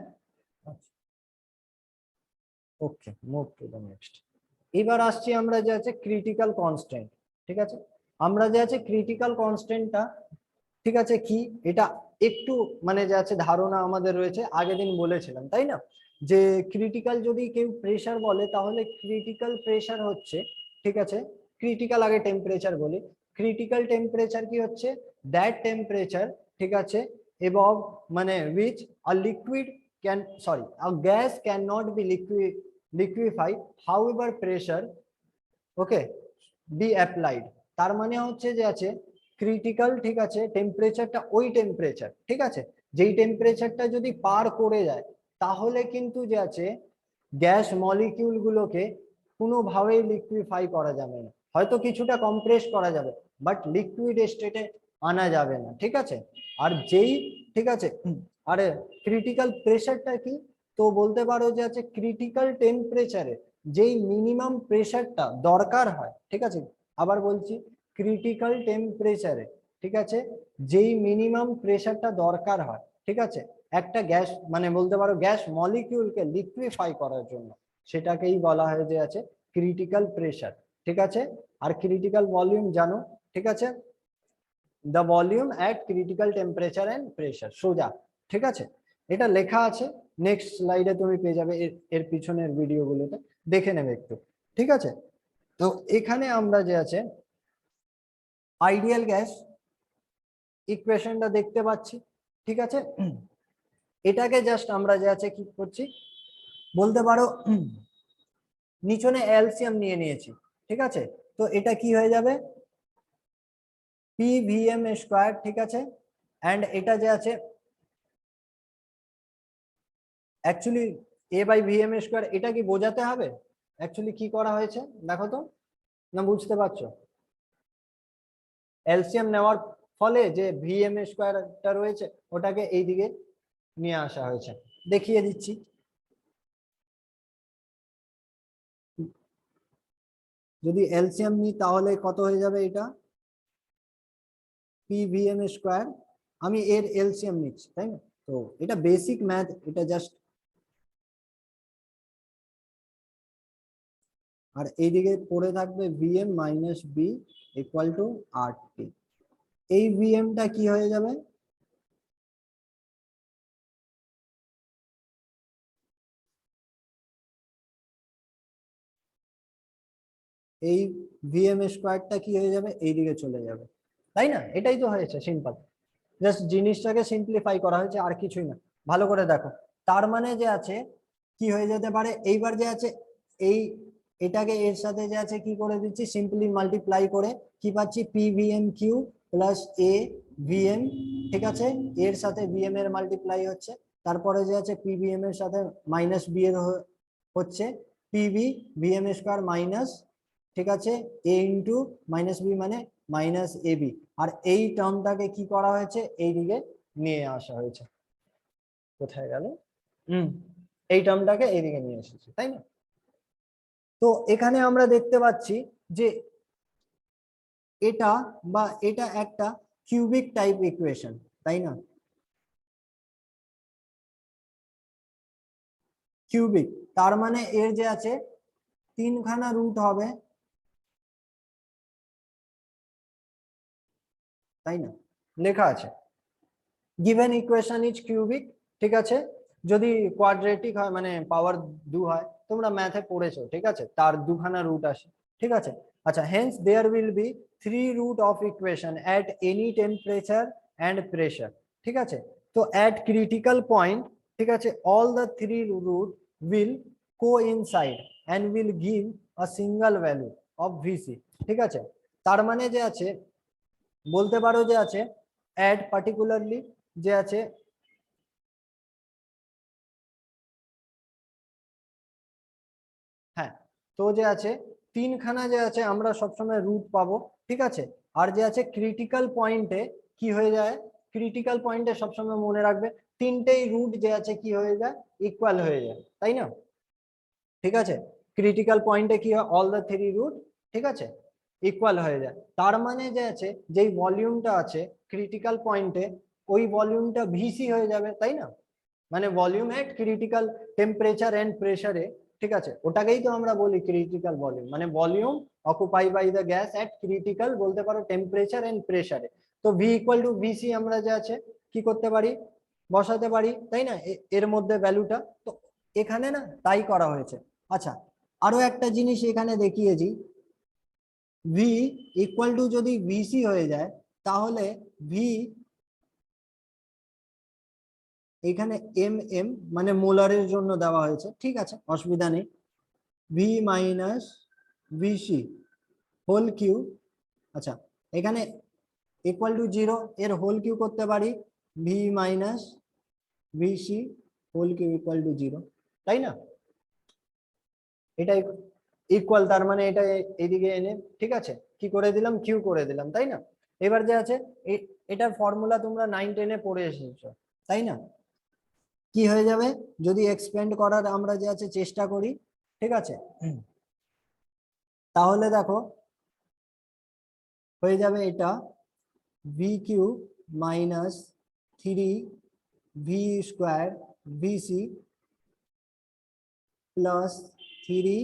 ওকে, মুভ টু দ্য নেক্সট। এবার আসছি আমরা যে আছে ক্রিটিক্যাল কনস্ট্যান্ট, ঠিক আছে। আমরা যে আছে ক্রিটিক্যাল কনস্ট্যান্টটা, ঠিক আছে, কি এটা একটু মানে যে আছে ধারণা আমাদের রয়েছে, আগের দিন বলেছিলাম তাই না, যে ক্রিটিক্যাল যদি কেউ প্রেসার বলে তাহলে ক্রিটিক্যাল প্রেসার হচ্ছে, ঠিক আছে, ক্রিটিক্যাল আগে টেম্পারেচার বলি, ক্রিটিক্যাল টেম্পারেচার কি হচ্ছে, দ্যাট টেম্পারেচার, ঠিক আছে, এবং মানে which a liquid can sorry a gas can not be liquefy however pressure, okay, be applied. তার মানে হচ্ছে যে আছে ক্রিটিক্যাল, ঠিক আছে, টেম্পারেচারটা ওই টেম্পারেচার, ঠিক আছে, যেই টেম্পারেচারটা যদি পার করে যায় তাহলে কিন্তু যে আছে গ্যাস মলিকিউল গুলোকে কোনোভাবেই লিকুইফাই করা যাবে না, হয়তো কিছুটা কম্প্রেস করা যাবে বাট লিকুইড স্টেটে আনা যাবে না, ঠিক আছে। আর যেই, ঠিক আছে, আরে ক্রিটিক্যাল প্রেসারটা কি, তো বলতে পারো যে আছে ক্রিটিক্যাল টেম্পারেচারে যেই মিনিমাম প্রেসারটা দরকার হয়, ঠিক আছে, আবার বলছি ক্রিটিক্যাল টেম্পারেচারে, ঠিক আছে, যেই মিনিমাম প্রেসারটা দরকার হয়, ঠিক আছে, একটা গ্যাস মানে বলতে পারো গ্যাস মলিকিউলকে লিকুইফাই করার জন্য, সেটাকেই বলা হয় যে আছে ক্রিটিক্যাল প্রেসার, ঠিক আছে। আর ক্রিটিক্যাল ভলিউম জানো, ঠিক আছে, the volume at critical temperature and pressure, সোজা, ঠিক আছে, এটা লেখা আছে, নেক্সট স্লাইডে তুমি পেয়ে যাবে, এর পিছনের ভিডিওগুলোতে দেখে নেবে একটু, ঠিক আছে। তো এখানে আমরা যে আছে আইডিয়াল গ্যাস ইকুয়েশনটা দেখতে পাচ্ছি, ঠিক আছে। এটাকে জাস্ট আমরা যে আছে কি করছি বলতে পারো নিচনে এলসিএম নিয়ে নিয়েছি, ঠিক আছে, তো এটা কি হয়ে যাবে PVM স্কয়ার, ঠিক আছে, এন্ড এটা যে আছে অ্যাকচুয়ালি A/VM স্কয়ার, এটা কি বোঝাতে হবে, অ্যাকচুয়ালি কি করা হয়েছে দেখো তো, না বুঝতে পারছো, এলসিএম নেওয়ার ফলে যে ভিএম স্কয়ারটা রয়েছে ওটাকে এইদিকে নিয়ে আসা হয়েছে, দেখিয়ে দিচ্ছি। যদি এলসিএম নিই তাহলে কত হয়ে যাবে, এটা PVM স্কয়ার, আমি এর এলসিএম নিচ্ছি তাই না, তো এটা বেসিক ম্যাথ, এটা জাস্ট, আর এইদিকে পড়ে থাকবে VM minus B equal to RT। এই ভিএমটা কি হয়ে যাবে, এই ভিএম স্কয়ারটা কি হয়ে যাবে, এইদিকে চলে যাবে, তাই না, এটাই তো হয়েছে, সিম্পল, জাস্ট জিনিসটাকে সিম্পলিফাই করা হয়েছে আর কিছুই না। ভালো করে দেখো, তার মানে যে আছে কি হয়ে যেতে পারে, এইবার যে আছে এই এটাকে এর সাথে যে আছে কি করে দিচ্ছি, সিম্পলি মাল্টিপ্লাই করে কি পাচ্ছি, PVM কিউ প্লাস AVM, ঠিক আছে, এর সাথে ভিএম এর মাল্টিপ্লাই হচ্ছে, তারপরে যে আছে PVM এর সাথে মাইনাস বি এর হচ্ছে পিভি ভিএম স্কয়ার মাইনাস, ঠিক আছে, A ইন্টু মাইনাস বি মানে মাইনাস AB, আর এই টার্মটাকে কি করা হয়েছে, এইদিকে নিয়ে আসা হয়েছে, কোথায় গেল, এই টার্মটাকে এইদিকে নিয়ে এসেছে, তাই না। তো এখানে আমরা দেখতে পাচ্ছি যে এটা বা এটা একটা কিউবিক টাইপ ইকুয়েশন, তাই না, কিউবিক, তার মানে এর যে আছে তিনখানা রুট হবে, তাই না, লেখা আছে গিভেন ইকুয়েশন ইজ কিউবিক, ঠিক আছে, যদি কোয়াড্রেটিক হয় মানে পাওয়ার 2 হয়, তোমরা ম্যাথে পড়েছো, ঠিক আছে, তার দুখানা রুট আসে, ঠিক আছে। আচ্ছা, hence there will be 3 root of equation at any temperature and pressure, ঠিক আছে, তো এট ক্রিটিক্যাল পয়েন্ট, ঠিক আছে, all the 3 root will coincide and will give a single value of VC, ঠিক আছে। তার মানে যে আছে বলতে পারো যে আছে অ্যাড পার্টিকুলারলি যে আছে হ্যাঁ, তো যে আছে তিনখানা যে আছে আমরা সবসময় রুট পাবো, ঠিক আছে, আর যে আছে ক্রিটিক্যাল পয়েন্টে কি হয়ে যায়, ক্রিটিক্যাল পয়েন্টে সবসময় মনে রাখবে তিনটেই রুট যে আছে কি হয়ে যায়, ইকুয়াল হয়ে যায়, তাই না? ঠিক আছে, ক্রিটিক্যাল পয়েন্টে কি হয়, অল দ্য থ্রি রুট, ঠিক আছে, ইকুয়াল হয়ে যায়। তার মানে যে আছে যেই ভলিউমটা আছে ক্রিটিক্যাল পয়েন্টে, ওই ভলিউমটা ভিসি হয়ে যাবে, তাই না? মানে volume at critical temperature and প্রেসারে, ঠিক আছে, ওটাকেই তো আমরা বলি ক্রিটিক্যাল ভলিউম, মানে volume occupy by the gas at critical বলতে পারো টেম্পারেচার এন্ড প্রেসারে। তো ভি ইকুয়াল টু ভিসি আমরা যে আছে কি করতে পারি, বসাতে পারি, তাই না, এর মধ্যে ভ্যালুটা। তো এখানে না তাই করা হয়েছে। আচ্ছা, আরো একটা জিনিস এখানে দেখিয়েছি, ভি ইকুয়াল টু যদি ভিসি হয়ে যায়, তাহলে ভি এখানে এম এম মানে মোলারের জন্য দেওয়া হয়েছে, ঠিক আছে, অসুবিধা নেই। V minus VC whole cube, আচ্ছা, এখানে ইকুয়াল টু 0 এর হোল কিউ করতে পারি, V minus VC whole cube equal to 0, তাই না? এটা ইকুয়াল, তার মানে এটা এইদিকে এনে, ঠিক আছে, কি করে দিলাম, কিউ করে দিলাম, তাই না? এবার যে আছে এটার ফর্মুলা তোমরা 9-10 এ পড়ে এসেছো, তাই না? কি হয়ে যাবে যদি এক্সপেন্ড করার আমরা যে আছে চেষ্টা করি, ঠিক আছে, তাহলে দেখো হয়ে যাবে এটা V cube minus 3 V square VC plus 3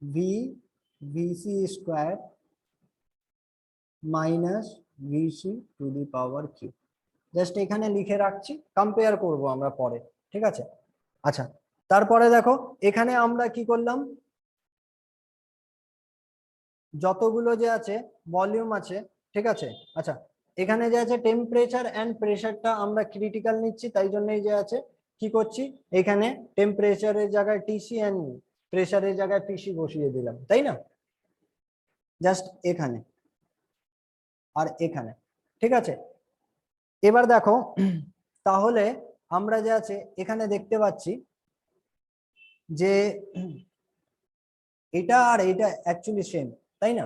V VC square minus VC to the power cube. Just এখানে লিখে রাখছি, কম্পেয়ার করব আমরা পরে, ঠিক আছে। আচ্ছা, তারপরে দেখো এখানে আমরা কি করলাম, যতগুলো যে আছে ভলিউম আছে, ঠিক আছে। আচ্ছা, এখানে যে আছে টেম্পারেচার এন্ড প্রেসারটা আমরা ক্রিটিক্যাল নিচ্ছি, তাই জন্যই যে আছে কি করছি, এখানে টেম্পারেচারের জায়গায় টিসি এন্ড প্রেসারের জায়গায় পিসি বসিয়ে দিলাম, তাই না? জাস্ট এখানে আর এখানে, ঠিক আছে। এবার দেখো তাহলে আমরা যে আছে এখানে দেখতে পাচ্ছি যে এটা আর এটা অ্যাকচুয়ালি সেম, তাই না?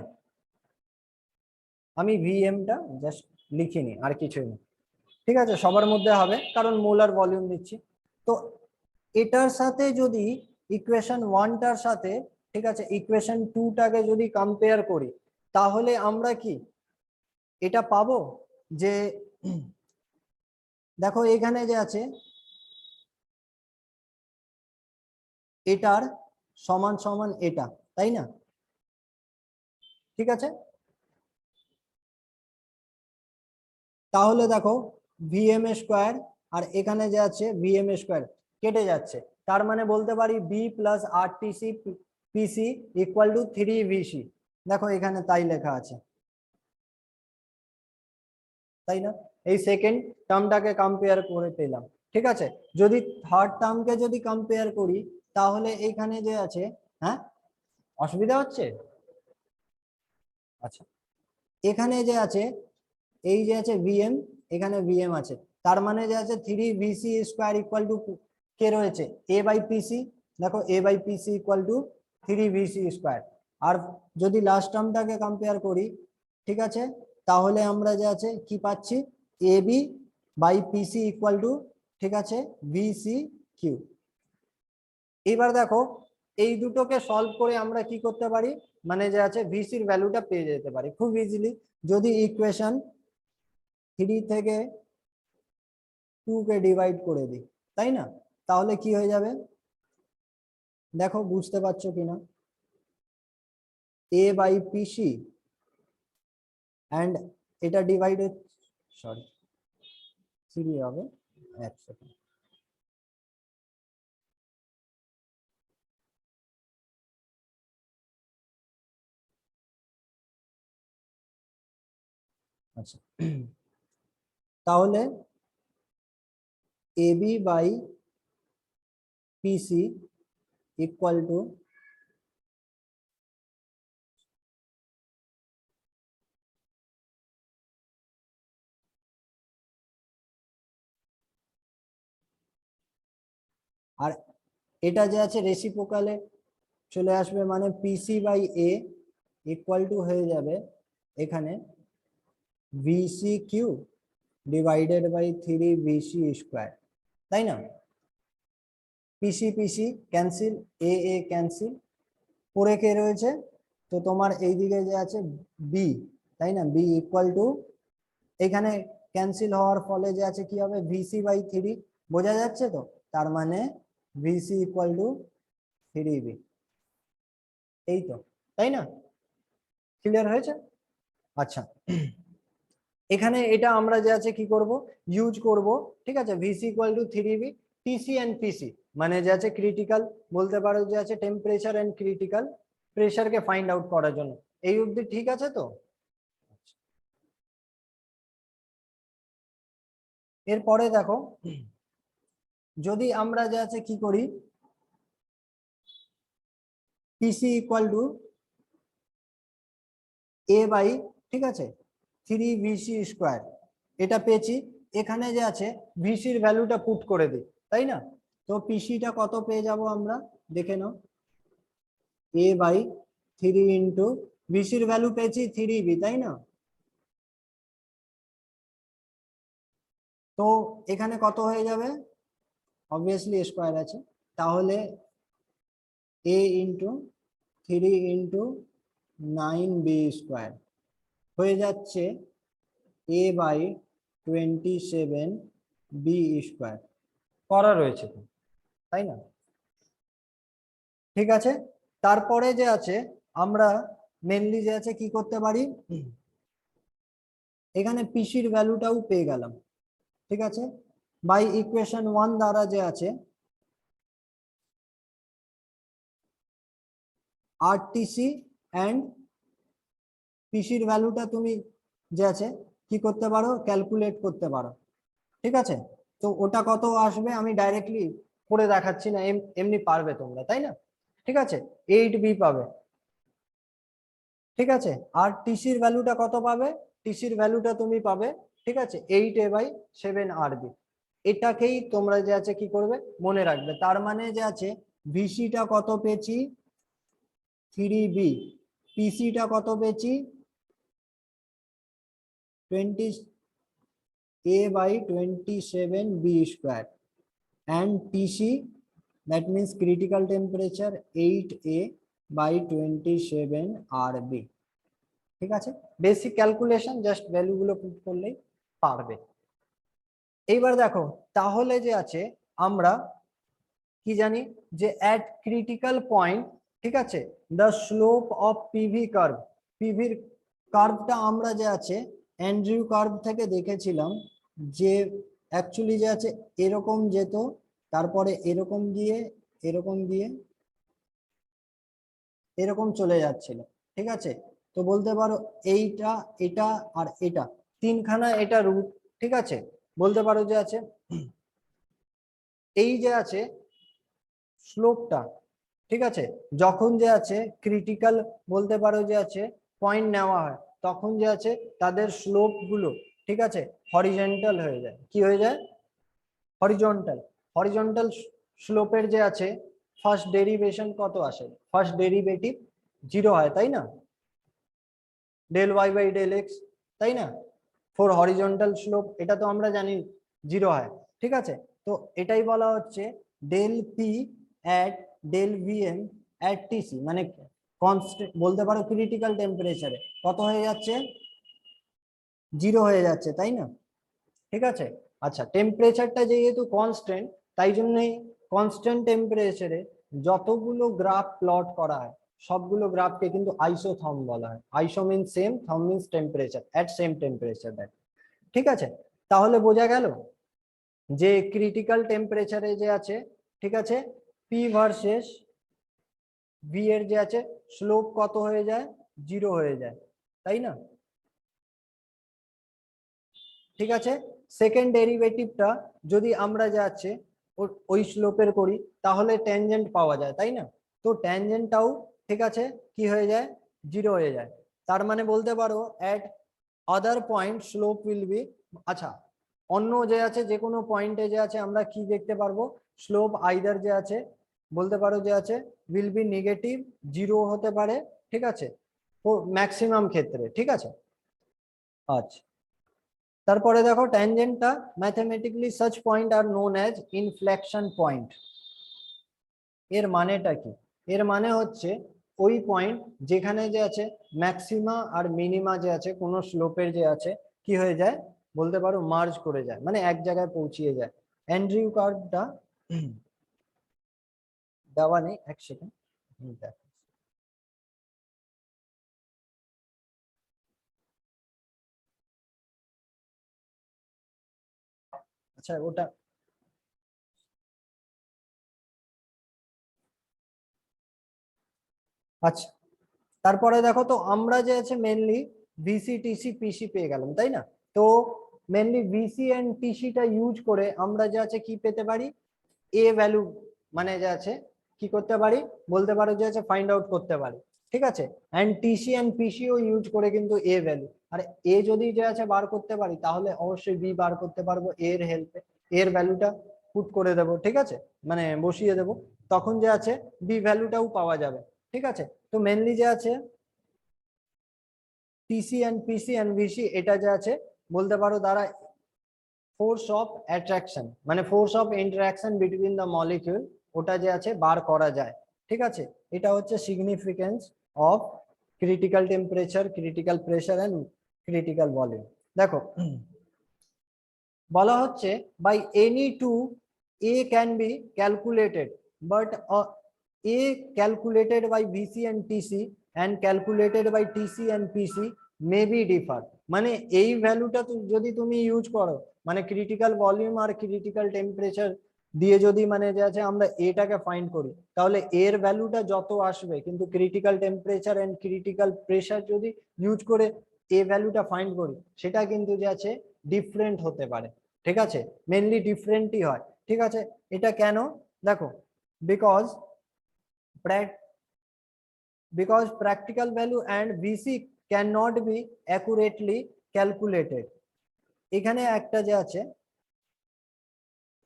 আমি ভিএমটা জাস্ট লিখিনি, আর কিছুই না, ঠিক আছে, সবার মধ্যে হবে কারণ মোলার ভলিউম দিচ্ছি। তো এটার সাথে যদি ইকুয়েশন 1টার সাথে, ঠিক আছে, ইকুয়েশন 2টাকে যদি কম্পেয়ার করি, তাহলে আমরা কি এটা পাবো যে দেখো এখানে যে আছে এটার সমান সমান এটা, তাই না? ঠিক আছে, তাহলে দেখো ভিএম স্কোয়ার আর এখানে যে আছে ভিএম স্কোয়ার কেটে যাচ্ছে, তার মানে বলতে পারি B plus R TC PC equal to 3 VC. দেখো এখানে তাই লেখা আছে, তাই না? এই সেকেন্ড টার্মটাকে কম্পেয়ার করে পেলাম, ঠিক আছে। যদি থার্ড টার্মকে যদি কম্পেয়ার করি, তাহলে এখানে যে আছে, হ্যাঁ, অসুবিধা হচ্ছে? আচ্ছা, এখানে যে আছে এই যে আছে ভিএম, এখানে ভিএম আছে, তার মানে যে আছে 3 ভিসি স্কোয়ার ইকুয়াল টু কে রয়েছে, এ বাই পিসি। দেখো A by PC equal to 3 VC square. আর যদি লাস্ট টার্মটাকে কম্পেয়ার করি, ঠিক আছে, তাহলে আমরা যে আছে কি পাচ্ছি, A B by PC equal to, ঠিক আছে, ভিসি কিউ। এবার দেখো এই দুটোকে সলভ করে আমরা কি করতে পারি, মানে যে আছে ভিসির ভ্যালুটা পেয়ে যেতে পারি খুব ইজিলি, যদি ইকুয়েশন 3 থেকে 2কে ডিভাইড করে দিই, তাই না? তাহলে কি হয়ে যাবে দেখো, বুঝতে পারছো কিনা, এ বাই পিসি অ্যান্ড এটা ডিভাইডেড, সরি 3 হবে, এক সেকেন্ড, আচ্ছা, তাহলে A B by PC equal to, আর এটা যে আছে রেসিপ্রোকালে চলে আসবে, মানে PC by A equal to হয়ে যাবে এখানে VC Q divided by 3 VC square. তাই না? পিসি পিসি ক্যান্সেল, এ এ ক্যান্সেল, পরে কে রয়েছে? তো তোমার এইদিকে যে আছে বি, তাই না? বি ইকুয়াল টু, এখানে ক্যান্সেল হওয়ার ফলে যে আছে কি হবে? ভিসি বাই 3, বোঝা যাচ্ছে তো? তার মানে ভিসি ইকুয়াল টু 3b, এই তো, তাই না? ক্লিয়ার হয়েছে? আচ্ছা, এখানে এটা আমরা যে আছে কি করব, ইউজ করব, ঠিক আছে? VC equal to 3b, TC and PC, মানে যে আছে ক্রিটিক্যাল, বলতে পারো যে আছে টেম্পারেচার এন্ড ক্রিটিক্যাল প্রেসারকে ফাইন্ড আউট করার জন্য। এই অবধি ঠিক আছে তো? এরপরে দেখো, যদি আমরা যে আছে কি করি, পিসি ইকুয়াল টু এ বাই, ঠিক আছে, 3 ভিসি স্কোয়ার, এটা পেয়েছি। এখানে যে আছে ভিসির ভ্যালুটা পুট করে দিই, তাই না? তো পিসিটা কত পেয়ে যাব আমরা, দেখে নাও। এ বাই 3 ইন্টু ভিসির ভ্যালু পেয়েছি 3b, তাই না? তো এখানে কত হয়ে যাবে? অবভিয়াসলি স্কোয়ার আছে, তাহলে এ ইন্টু 3 ইন্টু 9b স্কোয়ার হয়ে যাচ্ছে এ বাই 27b স্কোয়ার করা রয়েছে, তাই না? ঠিক আছে, তারপরে যে আছে আমরা মেনলি যে আছে কি করতে পারি, এখানে পিসির ভ্যালুটাও পেয়ে গেলাম, ঠিক আছে? বাই ইকুয়েশন 1 দ্বারা যে আছে আরটিসি এন্ড পিসির ভ্যালুটা তুমি যে আছে কি করতে পারো, ক্যালকুলেট করতে পারো, ঠিক আছে? তো ওটা কত আসবে আমি ডাইরেক্টলি করে দেখাচ্ছি না, এমনি পারবে তোমরা, তাই না? ঠিক আছে, 8b পাবে, ঠিক আছে? আর টিসির ভ্যালুটা কত পাবে? টিসির ভ্যালুটা তুমি পাবে, ঠিক আছে, 8a/7rb। এটাকেই তোমরা যে আছে কি করবে, মনে রাখবে। তার মানে যে আছে ভিসিটা কত পেয়েছি 3b, পিসিটা কত পেয়েছি 20a/27b square, and TC, that means critical temperature 8a/27 RB। ঠিক আছে, বেসিক ক্যালকুলেশন, জাস্ট ভ্যালুগুলো পুট করলেই পারবে। এইবার দেখো, তাহলে যে আছে আমরা কি জানি যে অ্যাট ক্রিটিক্যাল পয়েন্ট, ঠিক আছে, the slope of PV curve, পিভির কার্ভটা আমরা যে আছে অ্যান্ড্রিউ কার্ভ থেকে দেখেছিলাম, যে অ্যাকচুয়ালি যে আছে এরকম যেত, তারপরে এরকম দিয়ে, এরকম দিয়ে, এরকম চলে যাচ্ছিল, ঠিক আছে? তো বলতে পারো এইটা, এটা আর এটা, তিনখানা এটা রুট, ঠিক আছে? বলতে পারো যে আছে এই যে আছে স্লোপটা, ঠিক আছে, যখন যে আছে ক্রিটিক্যাল, বলতে পারো যে আছে পয়েন্ট নেওয়া হয়, তখন যে আছে তাদের স্লোপ গুলো, ঠিক আছে, হরিজন্টাল হয়ে যায়। কি হয়ে যায়? হরিজন্টাল। হরিজন্টাল স্লোপের যে আছে ফার্স্ট ডেরিভেশন কত আসে? ফার্স্ট ডেরিভেটিভ 0 হয়, তাই না? Del Y by del X, তাই না? ফর হরিজন্টাল স্লোপ এটা তো আমরা জানি 0 হয়, ঠিক আছে? তো এটাই বলা হচ্ছে del P at del VM at TC, মানে কনস্ট্যান্ট, বলতে পারো ক্রিটিক্যাল টেম্পারেচারে কত হয়ে যাচ্ছে? 0 হয়ে যাচ্ছে, তাই না? ঠিক আছে, আচ্ছা, টেম্পারেচারটা যেহেতু কনস্ট্যান্ট, তাই জন্যই কনস্ট্যান্ট টেম্পারেচারে যতগুলো গ্রাফ প্লট করা হয় সবগুলো গ্রাফকে কিন্তু আইসোথর্ম বলা হয়। Iso means same, therm means temperature, at same temperature, that, ঠিক আছে? তাহলে বোঝা গেল যে ক্রিটিক্যাল টেম্পারেচারে যে আছে, ঠিক আছে, পি ভার্সেস ভি এর যে আছে স্লোপ কত হয়ে যায়? 0 হয়ে যায়, তাই না? ঠিক আছে, সেকেন্ড ডেরিভেটিভটা যদি আমরা যে আছে ওই স্লোপের করি তাহলে ট্যানজেন্ট পাওয়া যায়, তাই না? তো ট্যানজেন্টটাও, ঠিক আছে, কি হয়ে যায়? 0 হয়ে যায়। তার মানে বলতে পারো at other point slope will be, আচ্ছা, অন্য যে আছে যে কোনো পয়েন্টে যে আছে আমরা কি দেখতে পারবো? স্লোপ আইদার যে আছে, বলতে পারো যে আছে উইল বি নেগেটিভ, 0 হতে পারে, ঠিক আছে, ম্যাক্সিমাম ক্ষেত্রে, ঠিক আছে? আচ্ছা, তারপরে দেখো ট্যানজেন্টটা mathematically such point are known as inflection point. এর মানেটা কি? এর মানে হচ্ছে ওই পয়েন্ট যেখানে যে আছে ম্যাক্সিমা আর মিনিমা যে আছে কোনো স্লোপের যে আছে কি হয়ে যায় বলতে পারো মার্জ করে যায়, মানে এক জায়গায় পৌঁছিয়ে যায়। অ্যান্ড্রিউ কার্ভটা দেওয়া নেই, এক সেকেন্ড দেখো। আচ্ছা ওটা আচ্ছা, তারপরে দেখো তো আমরা যে আছে মেনলি ভিসি টিসি পিসি পেয়ে গেলাম তাই না? তো মেনলি ভিসি এন্ড টিসিটা ইউজ করে আমরা যে আছে কি পেতে পারি, এ ভ্যালু মানে যে আছে কি করতে পারি বলতে পারো যে আছে ফাইন্ড আউট করতে পারি, ঠিক আছে। এন্ড টিসি এন্ড পিসিও ইউজ করে কিন্তু এ ভ্যালু, আর এ যদি যে আছে বার করতে পারি তাহলে অবশ্যই বি বার করতে পারবো এর হেল্পে। এর ভ্যালুটা পুট করে দেবো, ঠিক আছে, মানে বসিয়ে দেবো, তখন যে আছে বি ভ্যালুটাও পাওয়া যাবে, ঠিক আছে। তো মেনলি যে আছে TC and PC and VC এটা যে আছে বলতে পারো দ্বারা ফোর্স অফ অ্যাট্রাকশন মানে force of interaction between the molecule ওটা যে আছে বার করা যায়, ঠিক আছে। এটা হচ্ছে significance of critical temperature, critical pressure and critical volume. দেখো বলা হচ্ছে by any two A can be calculated but A calculated by VC and TC and calculated by TC and PC may be differ. মানে এই ভ্যালুটা যদি তুমি use করো মানে ক্রিটিক্যাল ভলিউম আর ক্রিটিক্যাল টেম্পারেচার দিয়ে যদি মানে যে আছে আমরা এটাকে ফাইন্ড করি তাহলে এর ভ্যালুটা যত আসবে কিন্তু critical temperature and critical pressure যদি ইউজ করে এ ভ্যালুটা ফাইন্ড করি সেটা কিন্তু যে আছে ডিফারেন্ট হতে পারে, ঠিক আছে, মেনলি ডিফারেন্টই হয়, ঠিক আছে। এটা কেন দেখো because practical value and VC cannot be accurately calculated। এখানে একটা যে আছে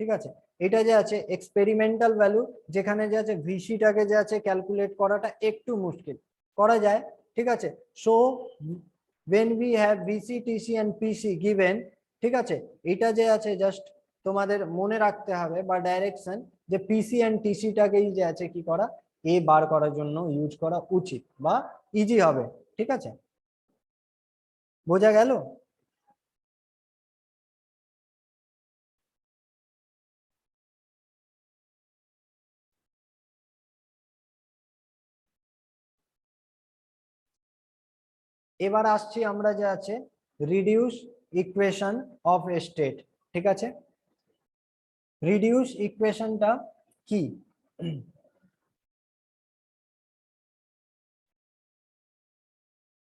ঠিক আছে, এটা যে আছে এক্সপেরিমেন্টাল ভ্যালু যেখানে যে আছে ভিসিটাকে যে আছে ক্যালকুলেট করাটা একটু মুশকিল, করা যায়, ঠিক আছে। So when we have VC TC and PC given, ঠিক আছে, এটা যে আছে জাস্ট তোমাদের মনে রাখতে হবে বা ডাইরেকশন যে পিসি এন্ড টিসিটাকেই যে আছে কি করা এ বার করার জন্য ইউজ করা উচিত বা ইজি হবে, ঠিক আছে, বোঝা গেল? এবার আসছি আমরা যে আছে রিডিউস ইকুয়েশন অফ স্টেট, ঠিক আছে। রিডিউস ইকুয়েশনটা কি?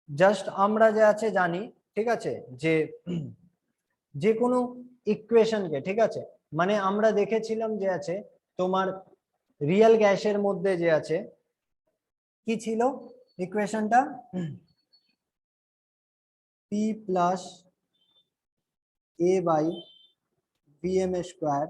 জাস্ট আমরা যে আছে জানি, ঠিক আছে, যে যে কোনো ইকুয়েশনকে, ঠিক আছে, মানে আমরা দেখেছিলাম যে আছে তোমার রিয়েল গ্যাসের মধ্যে যে আছে কি ছিল ইকুয়েশনটা, P plus A by vm square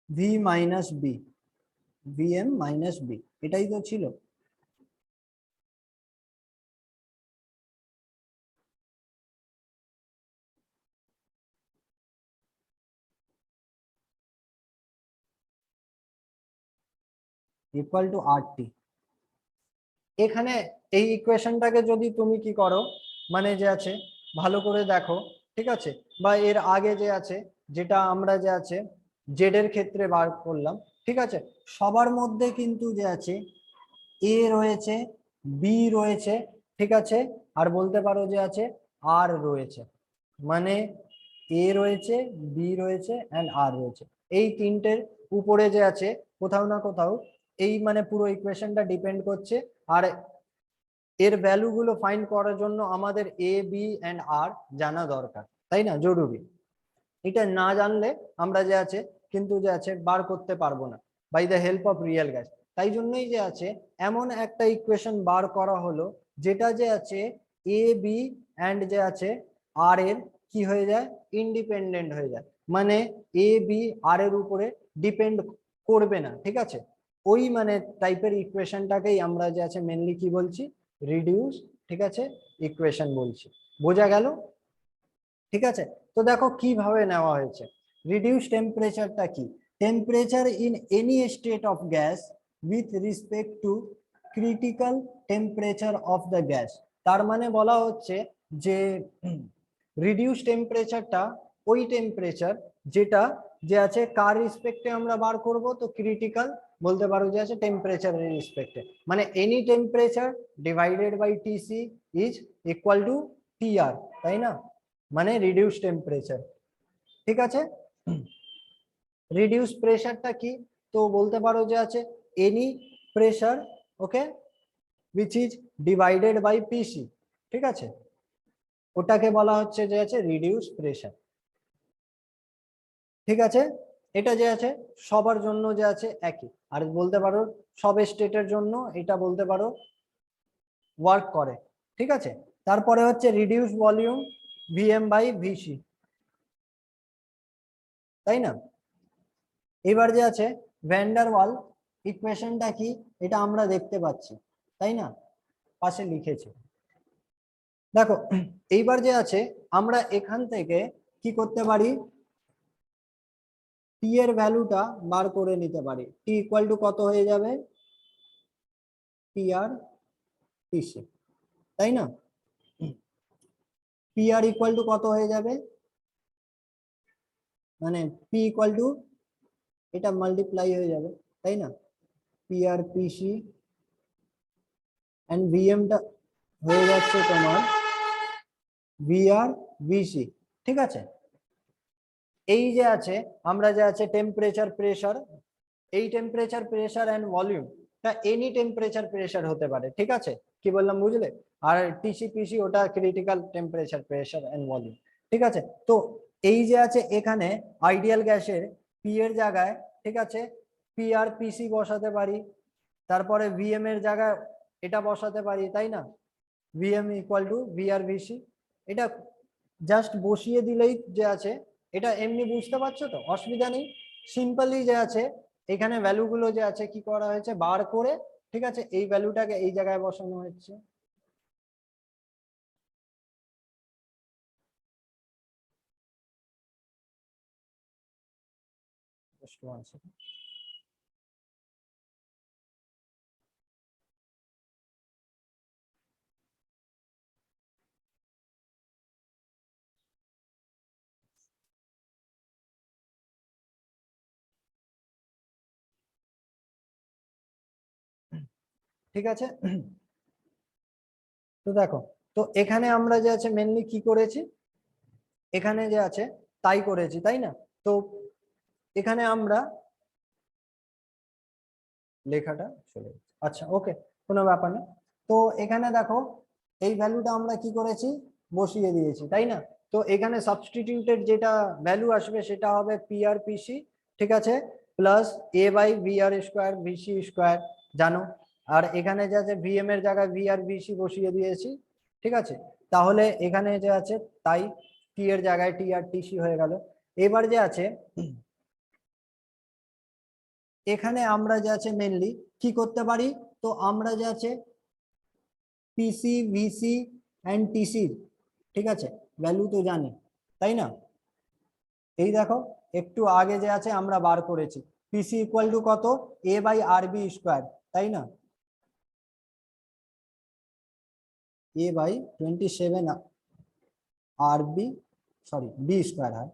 V minus B, vm minus B, এটাই তো ছিল। Equal to R T. এখানে এই ইকুয়েশনটাকে যদি তুমি কি করো মানে যে আছে ভালো করে দেখো, ঠিক আছে, বা এর আগে যে আছে যেটা আমরা যে আছে জেড এর ক্ষেত্রে বার করলাম, ঠিক আছে, সবার মধ্যে কিন্তু যে আছে এ রয়েছে, বি রয়েছে, ঠিক আছে, আর বলতে পারো যে আছে আর রয়েছে, মানে এ রয়েছে, বি রয়েছে এন্ড আর রয়েছে। এই তিনটের উপরে যে আছে কোথাও না কোথাও এই মানে পুরো ইকুয়েশনটা ডিপেন্ড করছে। আর এর ভ্যালু গুলো ফাইন্ড করার জন্য আমাদের এ বি এন্ড আর জানা দরকার, তাই না, জরুরি। এটা না জানলে আমরা যে আছে কিন্তু যে আছে বার করতে পারবো না by the help of real gas. তাই জন্যই যে আছে এমন একটা ইকুয়েশন বার করা হলো যেটা যে আছে এ বি এন্ড যে আছে আর এর কি হয়ে যায় ইন্ডিপেন্ডেন্ট হয়ে যায়। মানে এ বি আর এর উপরে ডিপেন্ড করবে না, ঠিক আছে, ওই মানে টাইপের ইকুয়েশনটাকেই আমরা যে আছে মেনলি কি বলছি, রিডিউস, ঠিক আছে, ইকুয়েশন বলছি। বোঝা গেল? ঠিক আছে, তো দেখো কিভাবে নেওয়া হয়েছে। রিডিউস টেম্পারেচারটা কি, temperature in any state of gas with respect to critical temperature of the gas. তার মানে বলা হচ্ছে যে রিডিউস টেম্পারেচারটা ওই টেম্পারেচার যেটা যে আছে কার রেসপেক্টে আমরা বার করব, তো ক্রিটিক্যাল বলতে পারো যে আছে টেম্পারেচারের রেসপেক্টে, মানে any temperature divided by TC is equal to TR, তাই না, মানে রিডিউস টেম্পারেচার। ঠিক আছে, রিডিউস প্রেসারটা কি, তো বলতে পারো যে আছে any pressure, okay, which is divided by পিসি, ঠিক আছে, ওটাকে বলা হচ্ছে যে আছে রিডিউস প্রেসার। ঠিক আছে, এটা যে আছে সবার জন্য যে আছে একই, আর বলতে পারো সব স্টেটের জন্য এটা বলতে পারো ওয়ার্ক করে। ঠিক আছে, তারপরে হচ্ছে reduce volume VM by VC, তাই না। এবার যে আছে ভ্যান ডার ওয়াল ইকুয়েশনটা কি, এটা আমরা দেখতে পাচ্ছি, তাই না, পাশে লিখেছি। দেখো এইবার যে আছে আমরা এখান থেকে কি করতে পারি, টি এর ভ্যালুটা বার করে নিতে পারি। টি ইকুয়াল টু কত হয়ে যাবে, পি আর টিসি, তাই না, পি আর ইকুয়াল টু কত হয়ে যাবে, মানে পি ইকুয়াল টু এটা মাল্টিপ্লাই হয়ে যাবে, তাই না, পি আর পিসি এন্ড ভিএমটা হয়ে যাচ্ছে তোমার ভি আর ভিসি। ঠিক আছে, এই যে আছে আমরা যে আছে টেম্পারেচার প্রেসার, এই টেম্পারেচার প্রেসার এন্ড ভলিউম তা এনি টেম্পারেচার প্রেসার হতে পারে। ঠিক আছে, কি বললাম বুঝলে, আর টিসিপিসি ওটা critical temperature pressure and volume. ঠিক আছে, তো এই যে আছে এখানে আইডিয়াল গ্যাসের পি এর জায়গায়, ঠিক আছে, পি আর পিসি বসাতে পারি, তারপরে ভিএম এর জায়গায় এটা বসাতে পারি, তাই না, VM equal to V R VC. এটা জাস্ট বসিয়ে দিলেই যে আছে এটা এমনি বুঝতে পারছো তো, অসুবিধা নেই। সিম্পলি যে আছে এখানে ভ্যালুগুলো যে আছে কি করা হয়েছে বার করে, ঠিক আছে, এই ভ্যালুটাকে এই জায়গায় বসানো হচ্ছে। Just one second. ঠিক আছে, তো দেখো, তো এখানে আমরা যে আছে মেনলি কি করেছি, এখানে যে আছে তাই করেছি, তাই না। তো এখানে আমরা লেখাটা চলে গেছে, আচ্ছা ওকে, কোনো ব্যাপার নেই। তো এখানে দেখো এই ভ্যালুটা আমরা কি করেছি, বসিয়ে দিয়েছি, তাই না। তো এখানে সাবস্টিটিউটেড যেটা ভ্যালু আসবে সেটা হবে পি আর পিসি, ঠিক আছে, plus A by V R square VC square, জানো। আর এখানে যে আছে ভিএম এর জায়গায় ভি আর ভিসি বসিয়ে দিয়েছি, ঠিক আছে, তাহলে এখানে যে আছে তাই টি এর জায়গায় টি আর টিসি হয়ে গেল। এবার যে আছে এখানে আমরা যে আছে মেনলি কি করতে পারি, তো আমরা যে আছে পিসি ভিসি এন্ড টিসি, ঠিক আছে, ভ্যালু তো জানি, তাই না। এই দেখো একটু আগে যে আছে আমরা বার করেছি পিসি ইকুয়াল টু কত, A by R B square, তাই না, A by 27 R B, sorry B square হয়।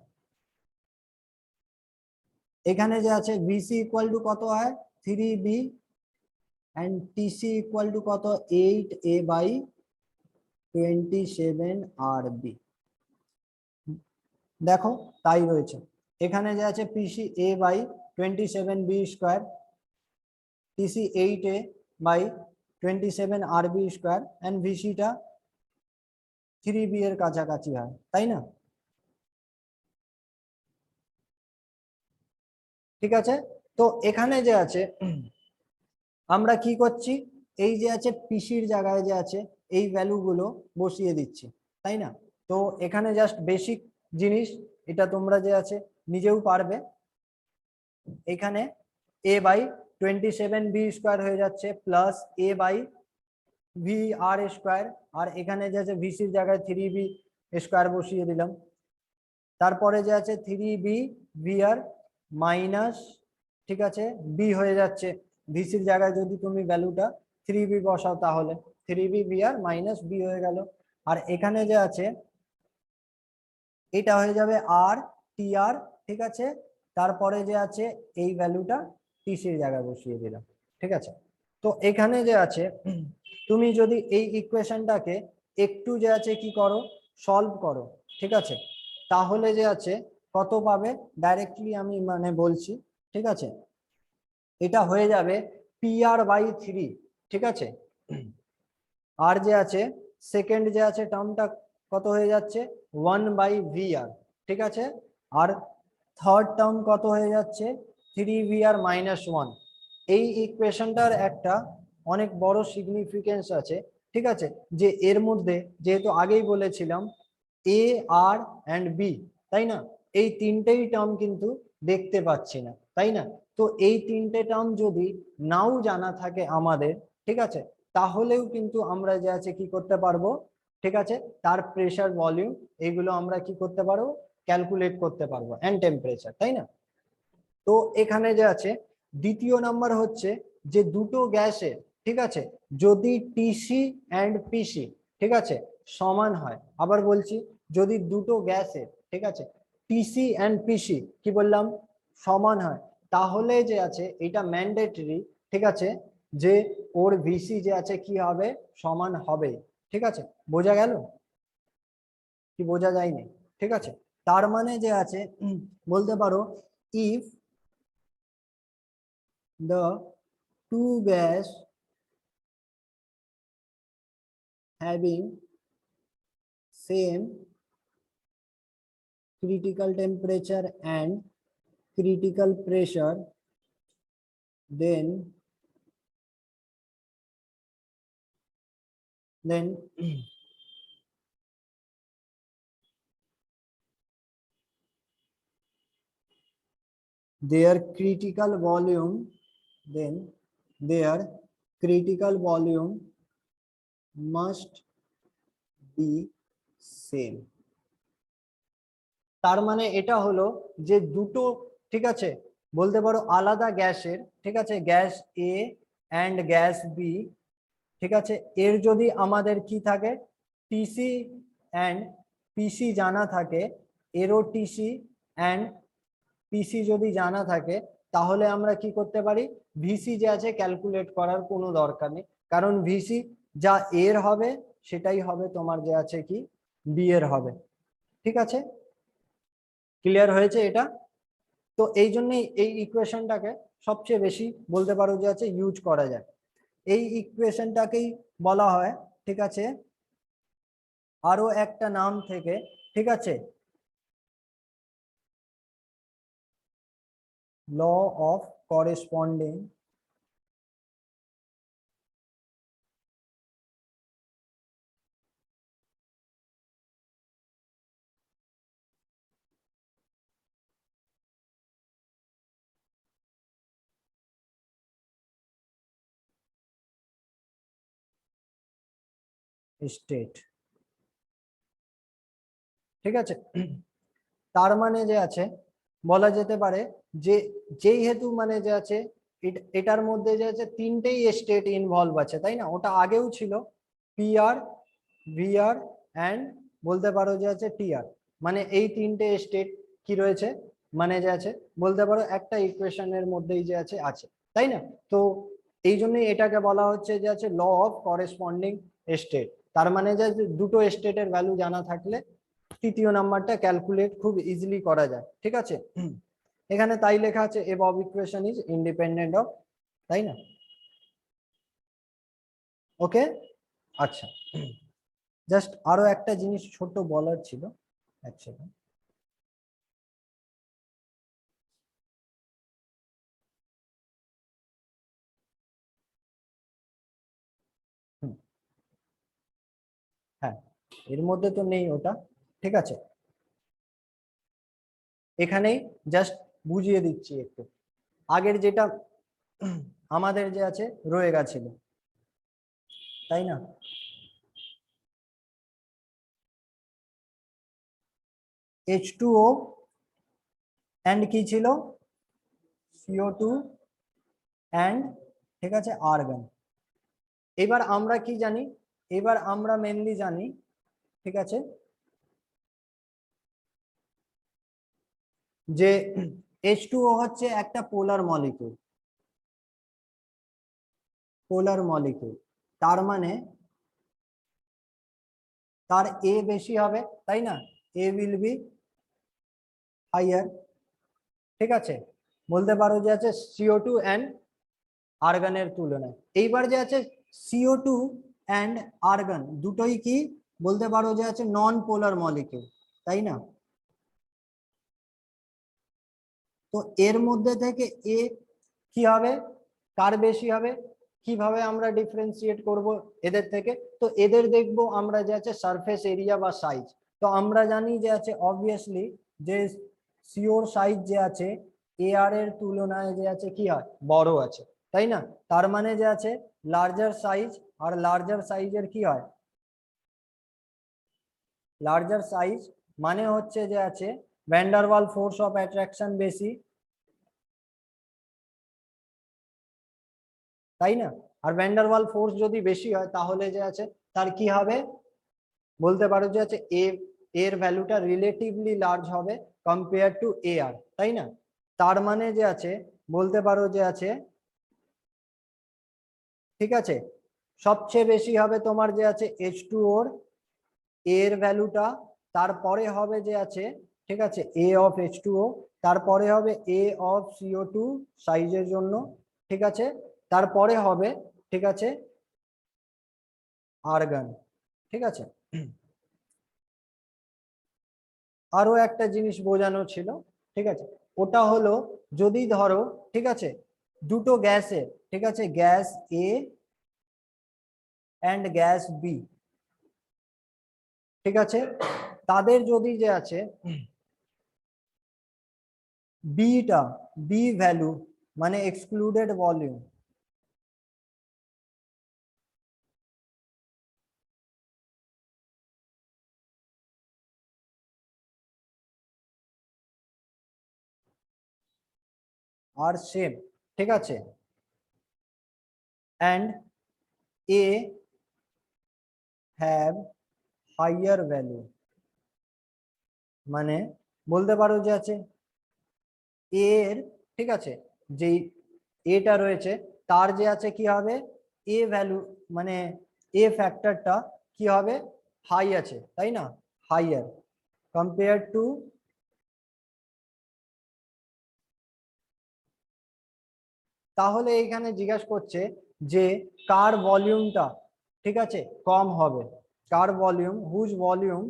এখানে যে আছে ভিসি ইকুয়াল টু কত হয় 3b and TC equal to কত 8a বাই 27 আর বি। দেখো তাই রয়েছে, এখানে যে আছে PC A by 27b square, TC 8a by 27 R B square and ভিসিটা 3b এর কাছাকাছি হয়, তাই না। ঠিক আছে, তো এখানে যে আছে আমরা কি করছি, এই যে আছে পিসির জায়গায় যে আছে এই ভ্যালুগুলো বসিয়ে দিচ্ছি, তাই না। তো এখানে জাস্ট বেসিক জিনিস, এটা তোমরা যে আছে নিজেও পারবে। এখানে a বাই 27b² হয়ে যাচ্ছে plus a by V R square, আর এখানে যে আছে ভিসির জায়গায় 3b² বসিয়ে দিলাম। তারপরে যে আছে 3b vr মাইনাস, ঠিক আছে, বি হয়ে যাচ্ছে, ভিসির জায়গায় যদি তুমি ভ্যালুটা 3b বসাও তাহলে 3b vr মাইনাস বি হয়ে গেল। আর এখানে যে আছে এটা হয়ে যাবে আর টি আর, ঠিক আছে। তারপরে যে আছে এই ভ্যালুটা টিসির জায়গায় বসিয়ে দিলাম, ঠিক আছে। তো এখানে যে আছে তুমি যদি এই ইকুয়েশনটাকে একটু যে আছে কি করো, সলভ করো, ঠিক আছে, তাহলে যে আছে কত পাবে ডাইরেক্টলি আমি মানে বলছি, ঠিক আছে। এটা হয়ে যাবে পি আর বাই 3, ঠিক আছে। আর যে আছে সেকেন্ড যে আছে টার্মটা কত হয়ে যাচ্ছে 1/vr, ঠিক আছে। আর থার্ড টার্ম কত হয়ে যাচ্ছে 3vr মাইনাস 1। এই ইকুয়েশনটার একটা অনেক বড় সিগনিফিকেন্স আছে, ঠিক আছে, যে এর মধ্যে যেহেতু আগেই বলেছিলাম এ আর অ্যান্ড বি, তাই না, এই তিনটেই টার্ম কিন্তু দেখতে পাচ্ছি না, তাই না। তো এই তিনটে টার্ম যদি নাও জানা থাকে আমাদের, ঠিক আছে, তাহলেও কিন্তু আমরা যে আছে কি করতে পারবো, ঠিক আছে, তার প্রেসার ভলিউম এইগুলো আমরা কি করতে পারবো, ক্যালকুলেট করতে পারবো, এন্ড টেম্পারেচার, তাই না। তো এখানে যে আছে দ্বিতীয় নাম্বার হচ্ছে যে দুটো গ্যাসের, ঠিক আছে, যদি টিসি অ্যান্ড পিসি, ঠিক আছে, সমান হয়, আবার বলছি যদি দুটো গ্যাসের, ঠিক আছে, টিসি অ্যান্ড পিসি কি বললাম সমান হয়, তাহলে যে আছে এটা ম্যান্ডেটরি, ঠিক আছে, যে ওর ভিসি যে আছে কি হবে সমান হবে, ঠিক আছে। বোঝা গেল কি বোঝা যায়নি, ঠিক আছে। তার মানে যে আছে বলতে পারো if the two gas having same critical temperature and critical pressure, then their critical volume then their critical volume must be same। তার মানে এটা হলো যে দুটো, ঠিক আছে, বলতে পারো আলাদা গ্যাসের, ঠিক আছে, gas A and gas B, ঠিক আছে, এর যদি আমাদের কি থাকে টিসি অ্যান্ড পিসি জানা থাকে, এরও টিসি অ্যান্ড পিসি যদি জানা থাকে, তাহলে আমরা কি করতে পারি ভিসি যে আছে ক্যালকুলেট করার কোনো দরকার নেই, কারণ ভিসি যা এর হবে সেটাই হবে তোমার যে আছে কি বি এর হবে, ঠিক আছে। ক্লিয়ার হয়েছে এটা? তো এই জন্যই এই ইকুয়েশনটাকে সবচেয়ে বেশি বলতে পারো যে আছে ইউজ করা যায়। এই ইকুয়েশনটাকেই বলা হয়, ঠিক আছে, আরো একটা নাম থেকে, ঠিক আছে, ল অফ করেসপন্ডিং স্টেট, ঠিক আছে। তার মানে যে আছে বলা যেতে পারে যে যেই হেতু মানে যে আছে এটার মধ্যে যে আছে তিনটেই স্টেট ইনভলভ আছে, তাই না, ওটা আগেও ছিল পিআর ভিআর অ্যান্ড বলতে পারো যে আছে টিআর, মানে এই তিনটে স্টেট কি রয়েছে মানে যে আছে বলতে পারো একটা ইকুয়েশনের মধ্যেই যে আছে আছে, তাই না। তো এই জন্যই এটাকে বলা হচ্ছে যে আছে ল অফ করেসপন্ডিং স্টেট। তার মানে যে দুটো স্টেটের ভ্যালু জানা থাকলে তৃতীয় নাম্বারটা ক্যালকুলেট খুব ইজিলি করা যায়, ঠিক আছে। এখানে তাই লেখা আছে above equation is independent of, তাই না, ওকে। আচ্ছা, জাস্ট আরো একটা জিনিস ছোট বলার ছিল, এক সেকেন্ড। হ্যাঁ, এর মধ্যে তো নেই ওটা, ঠিক আছে। এখানেই জাস্ট বুঝিয়ে দিচ্ছি একটু, আগের যেটা আমাদের যে আছে রয়ে গেছিল, তাই না? H2O অ্যান্ড কি ছিল, CO2 অ্যান্ড, ঠিক আছে, আর্গন। এবার আমরা কি জানি, এবার আমরা মেনলি জানি, ঠিক আছে, যে H2O হচ্ছে একটা পোলার মলিকিউল, পোলার মলিকিউল, তার মানে তার এ বেশি হবে, তাই না? এ উইল বি হাইয়ার, ঠিক আছে, বলতে পারো যে আছে CO2 অ্যান্ড আর্গনের তুলনায়। এইবার যে আছে CO2 অ্যান্ড আর্গন দুটোই কি বলতে পারো যে আছে নন পোলার মলিকিউল, তাই না? তো এর মধ্যে থেকে এ কি হবে, কার বেশি হবে, কিভাবে আমরা ডিফারেন্সিয়েট করব এদের থেকে? তো এদের দেখব আমরা যে আছে সারফেস এরিয়া বা সাইজ। তো আমরা জানি যে আছে অবভিয়াসলি যে সিওর সাইজ যে আছে এআর এর তুলনায় যে আছে কি হয়, বড় আছে, তাই না? তার মানে যে আছে লার্জার সাইজ, আর লার্জার সাইজের কি হয়, লার্জার সাইজ মানে হচ্ছে যে আছে ভ্যান্ডারওয়াল ফোর্স অফ অ্যাট্রাকশন বেশি, তাই না? আর ভ্যান্ডারওয়াল ফোর্স যদি বেশি হয় তাহলে যে আছে তার কি হবে, বলতে পারো যে আছে এর ভ্যালুটা রিলেটিভলি লার্জ হবে কম্পেয়ার টু এ আর, তাই না? তার মানে যে আছে বলতে পারো যে আছে, ঠিক আছে, সবচেয়ে বেশি হবে তোমার যে আছে H2O এর ভ্যালুটা, তারপরে হবে যে আছে, ঠিক আছে, এ অফ H2O, তারপরে হবে এ অফ CO2 সাইজের জন্য, ঠিক আছে, তারপরে হবে, ঠিক আছে, আর্গন, ঠিক আছে। আরো একটা জিনিস বোঝানো ছিল, ঠিক আছে, ওটা হলো যদি ধরো, ঠিক আছে, দুটো গ্যাসে, ঠিক আছে, gas A and gas B, ঠিক আছে, তাদের যদি যে আছে বিটা, বি ভ্যালু মানে এক্সক্লুডেড ভলিউম, আর সেম, ঠিক আছে, and A have higher value, মানে বলতে পারো যে আছে এর, ঠিক আছে, যেই এটা রয়েছে তার যে আছে কি হবে এ ভ্যালু, মানে এ ফ্যাক্টরটা কি হবে, হাই আছে, তাই না? হাইয়ার কম্পেয়ার টু, তাহলে এখানে জিজ্ঞাসা করছে যে কার ভলিউমটা, ঠিক আছে, কম হবে, কার volume, whose volume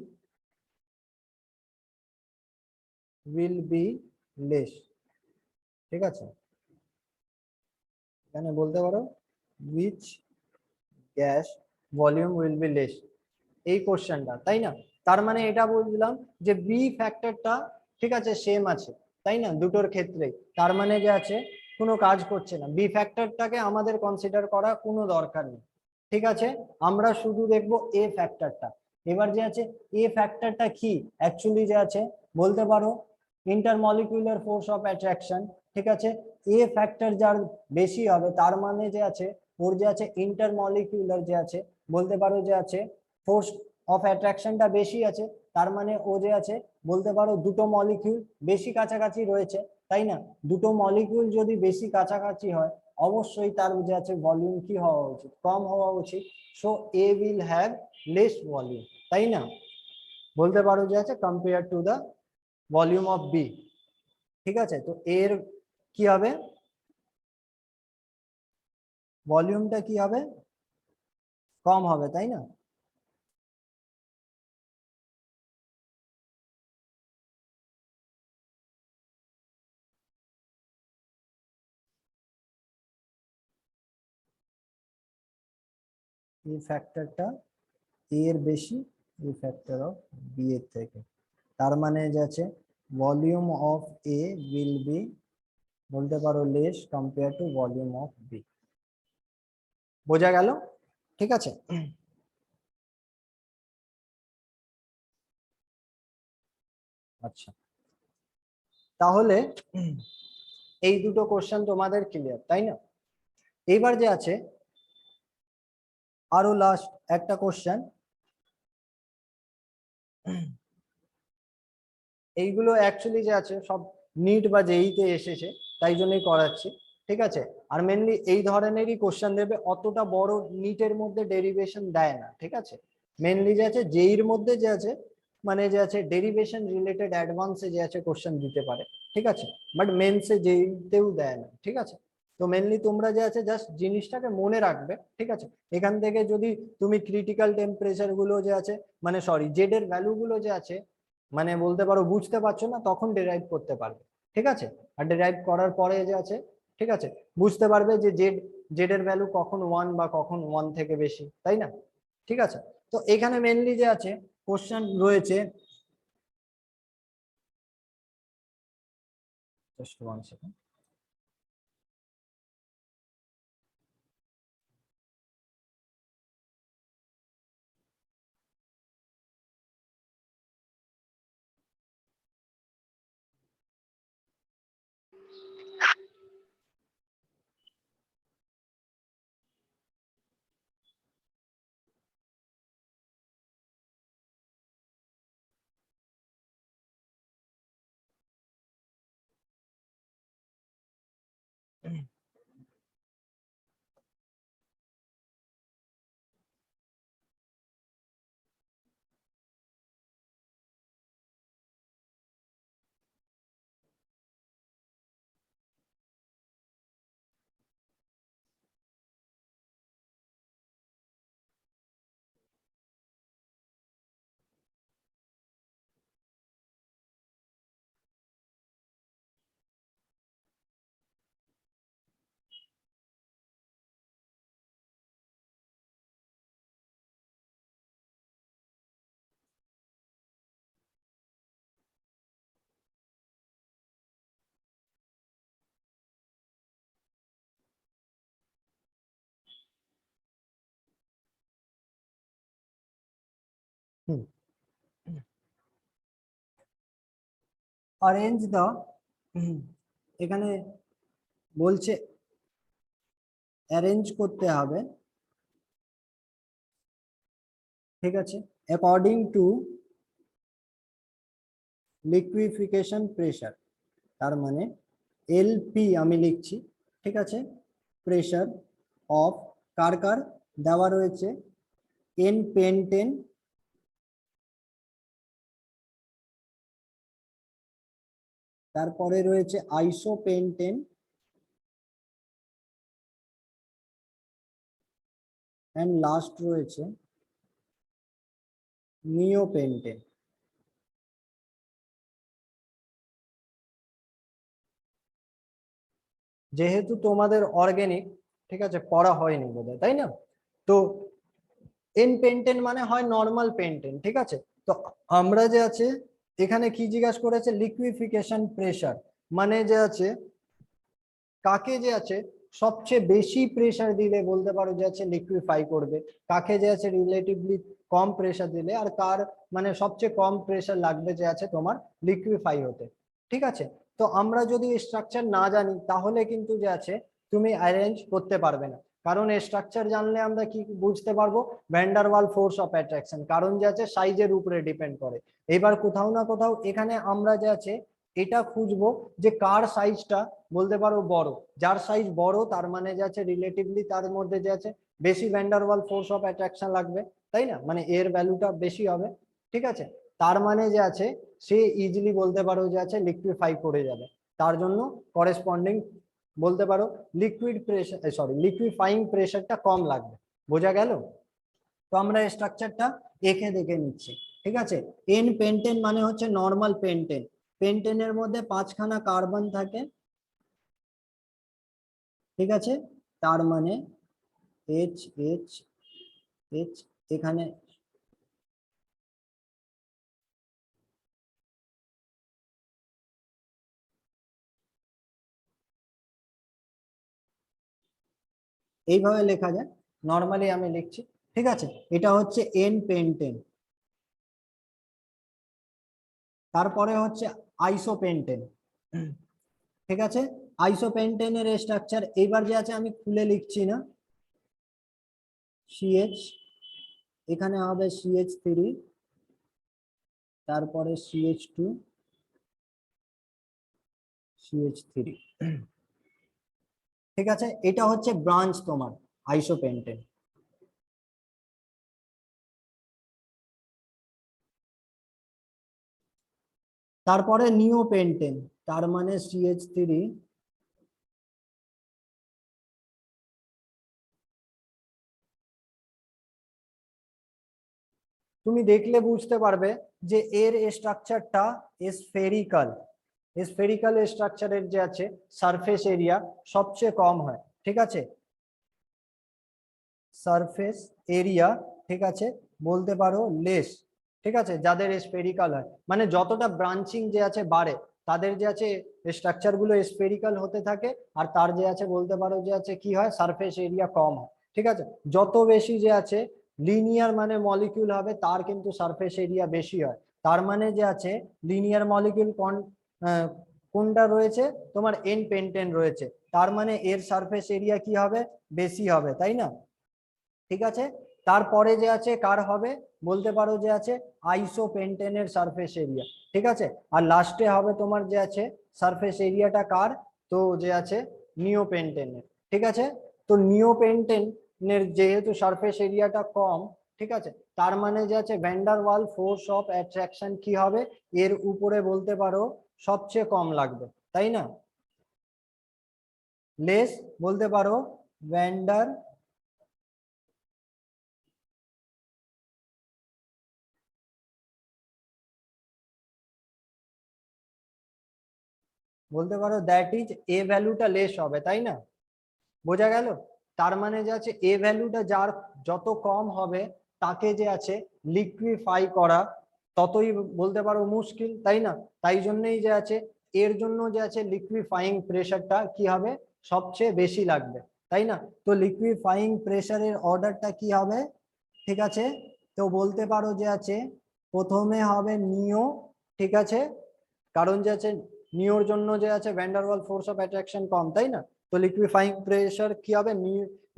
will be less, ঠিক আছে, এখানে বলতে পারো which gas volume will be less, এই কোশ্চেনটা, তাই না? তার মানে এটা বুঝলাম যে বি ফ্যাক্টরটা, ঠিক আছে, সেম আছে, তাই না, দুটোর ক্ষেত্রে, তার মানে যে আছে কোনো কাজ করছে না, বি ফ্যাক্টরটাকে আমাদের কনসিডার করা কোনো দরকার নেই, ঠিক আছে, আমরা শুধু দেখবো এ ফ্যাক্টরটা। এবার যে আছে এ ফ্যাক্টরটা কি অ্যাকচুয়ালি যে আছে বলতে পারো ইন্টারমলিকুলার ফোর্স অফ অ্যাট্রাকশন, ঠিক আছে, এ ফ্যাক্টর যার বেশি হবে তার মানে যে আছে ওর যে আছে ইন্টারমলিকুলার যে আছে বলতে পারো যে আছে ফোর্স অফ অ্যাট্রাকশনটা বেশি আছে, তার মানে ও যে আছে বলতে পারো দুটো মলিকিউল বেশি কাছাকাছি রয়েছে, তাই না? দুটো মলিকিউল যদি বেশি কাছাকাছি হয় অবশ্যই তার যে আছে ভলিউম কি হওয়া উচিত, কম হওয়া উচিত, so A will have less volume, তাই না? বলতে পারো যে আছে compare to the volume of B, ঠিক আছে, তো এর কি হবে, ভলিউমটা কি হবে, কম হবে, তাই না? এই ফ্যাক্টরটা এর বেশি, এই ফ্যাক্টর অফ বি এর থেকে, তার মানে যে আছে volume of A will be বলতে পারো less compare to volume of B. বোঝা গেল? ঠিক আছে। আচ্ছা, তাহলে এই দুটো কোশ্চেন তোমাদের ক্লিয়ার, তাই না? এইবার যে আছে আরো লাস্ট একটা কোশ্চেন, এইগুলো অ্যাকচুয়ালি যে আছে সব নিট বা জেইতে এসেছে, তাই জন্যই করাচ্ছি। ঠিক আছে, আর মেনলি এই ধরনেরই কোশ্চেন দেবে, অতটা বড় নিটের মধ্যে ডেরিভেশন দেয় না। ঠিক আছে, মেনলি যে আছে জেইর মধ্যে যে আছে মানে যে আছে ডেরিভেশন রিলেটেড অ্যাডভান্সে যে আছে কোশ্চেন দিতে পারে। ঠিক আছে, বাট মেনসে জেইতেও দেয় না। ঠিক আছে, তো মেনলি তোমরা যে আছে জাস্ট জিনিসটাকে মনে রাখবে। ঠিক আছে, এখান থেকে যদি তুমি ক্রিটিক্যাল টেম্পারেচার গুলো যে আছে মানে সরি জেড এর ভ্যালু গুলো যে আছে মানে বলতে পারো বুঝতে পারছো না, তখন ডেরাইভ করতে পারবে। ঠিক আছে, আর ডেরাইভ করার পরে যে আছে ঠিক আছে বুঝতে পারবে যে জেড জেড এর ভ্যালু কখন 1 বা কখন 1 থেকে বেশি, তাই না? ঠিক আছে, তো এখানে মেনলি যে আছে কোশ্চেন রয়েছে, জাস্ট 1 সেকেন্ড। অরেঞ্জ দা এখানে বলছে অ্যারেঞ্জ করতে হবে। ঠিক আছে, অ্যাকর্ডিং টু লিকুইফিকেশন প্রেসার, তার মানে এলপি আমি লিখছি। ঠিক আছে, প্রেসার অফ কার কার দেওয়া রয়েছে এন পেন্টেন, তারপরে রয়েছে আইসোপেন্টেন এন্ড লাস্ট রয়েছে নিওপেন্টেন। যেহেতু তোমাদের অর্গানিক ঠিক আছে পড়া হয়নি বোধহয়, তাই না? তো এন পেন্টেন মানে হয় নর্মাল পেন্টেন। ঠিক আছে, তো আমরা যে আছে এখানে কি জিজ্ঞাসা করেছে লিকুইফিকেশন প্রেসার, মানে যে আছে কাকে যে আছে সবচেয়ে বেশি প্রেসার দিলে বলতে পারো যে আছে লিকুইফাই করবে, কাকে যে আছে রিলেটিভলি কম প্রেসার দিলে আর কার মানে সবচেয়ে কম প্রেসার লাগবে যে আছে তোমার লিকুইফাই হতে। ঠিক আছে, তো আমরা যদি স্ট্রাকচার না জানি তাহলে কিন্তু যে আছে তুমি অ্যারেঞ্জ করতে পারবে না, কারণ স্ট্রাকচার জানলে আমরা কি বুঝতে পারবো van der wall force of attraction, কারণ যে আছে সাইজের উপরে ডিপেন্ড করে। এবার কোথাও না কোথাও এখানে আমরা যে আছে এটা খুঁজবো যে কার সাইজটা বলতে পারো বড়, যার সাইজ বড় তার মানে যে আছে রিলেটিভলি তার মধ্যে যে আছে বেশি van der wall force of attraction লাগবে, তাই না? মানে এর ভ্যালুটা বেশি হবে। ঠিক আছে, তার মানে যে আছে সে ইজিলি বলতে পারো যে আছে লিকুইফাই করে যাবে, তার জন্য করেসপন্ডিং বলতে পারো লিকুইড প্রেসার সরি লিকুইফাইং প্রেসারটা কম লাগবে। বোঝা গেল? তো আমরা স্ট্রাকচারটা এঁকে দেখে নিচ্ছি। ঠিক আছে, এন পেন্টেন মানে হচ্ছে নর্মাল পেন্টেন, পেন্টেনের মধ্যে 5খানা কার্বন থাকে। ঠিক আছে, তার মানে এইচ এইচ এইচ এখানে এইভাবে লেখা যায়, নর্মালি আমি লিখছি, ঠিক আছে। এটা হচ্ছে এন পেন্টেন। তারপরে হচ্ছে আইসোপেন্টেন, ঠিক আছে। আইসোপেন্টেনের স্ট্রাকচার এইবার যে আছে আমি খুলে লিখছি না, সিএইচ, এখানে হবে CH3, তারপরে CH2, CH3, ঠিক আছে। এটা হচ্ছে ব্রাঞ্চ তোমার আইসোপেন্টেন। তারপরে নিওপেন্টেন, তার মানে CH3, তুমি দেখলে বুঝতে পারবে যে এর স্ট্রাকচারটা স্ফেরিক্যাল। স্ফেরিক্যাল স্ট্রাকচারের যে আছে সারফেস এরিয়া সবচেয়ে কম হয়, ঠিক আছে। সারফেস এরিয়া, ঠিক আছে, বলতে পারো লেস, ঠিক আছে, যাদের স্ফেরিক্যাল হয়, মানে যতটা ব্রাঞ্চিং যে আছে বাড়ে, তাদের যে আছে স্ট্রাকচার গুলো স্ফেরিক্যাল হতে থাকে, আর তার যে আছে বলতে পারো যে আছে কি হয়, সারফেস এরিয়া কম হয়, ঠিক আছে। যত বেশি যে আছে লিনিয়ার মানে মলিকিউল হবে, তার কিন্তু সারফেস এরিয়া বেশি হয়। তার মানে যে আছে লিনিয়ার মলিকিউল কোনটা রয়েছে, তোমার এন পেন্টেন রয়েছে, তার মানে এর সারফেস এরিয়া কি হবে, বেশি হবে, তাই না, ঠিক আছে। তারপরে যে আছে কার হবে, বলতে পারো যে আছে আইসোপেন্টেনের সারফেস এরিয়া, ঠিক আছে। আর লাস্টে হবে তোমার যে আছে সারফেস এরিয়াটা কার, তো যে আছে নিওপেন্টেনের, ঠিক আছে। তো নিওপেন্টেনের যেহেতু সারফেস এরিয়াটা কম, ঠিক আছে, তার মানে যে আছে van der wall force of attraction কি হবে, এর উপরে বলতে পারো সবচেয়ে কম লাগবে, তাই না। লেস বলতে পারো ভ্যান্ডার, বলতে পারো দ্যাট ইজ এ ভ্যালুটা লেস হবে, তাই না, বোঝা গেল। তার মানে যে আছে এ ভ্যালুটা যার যত কম হবে, তাকে যে আছে লিকুইফাই করা ততই বলতে পারো মুশকিল, তাই না। তাই জন্যই যে আছে এর জন্য যে আছে লিকুইফাইং প্রেসারটা কি হবে, সবচেয়ে বেশি লাগবে, তাই না। তো লিকুইফাইং প্রেসারের অর্ডারটা কি হবে, ঠিক আছে। তো বলতে পারো যে আছে প্রথমে হবে নিও, ঠিক আছে, কারণ যে আছে নিওর জন্য যে আছে ভ্যান্ডারওয়াল ফোর্স অফ অ্যাট্রাকশন কম, তাই না। তো লিকুইফাইং প্রেসার কি হবে,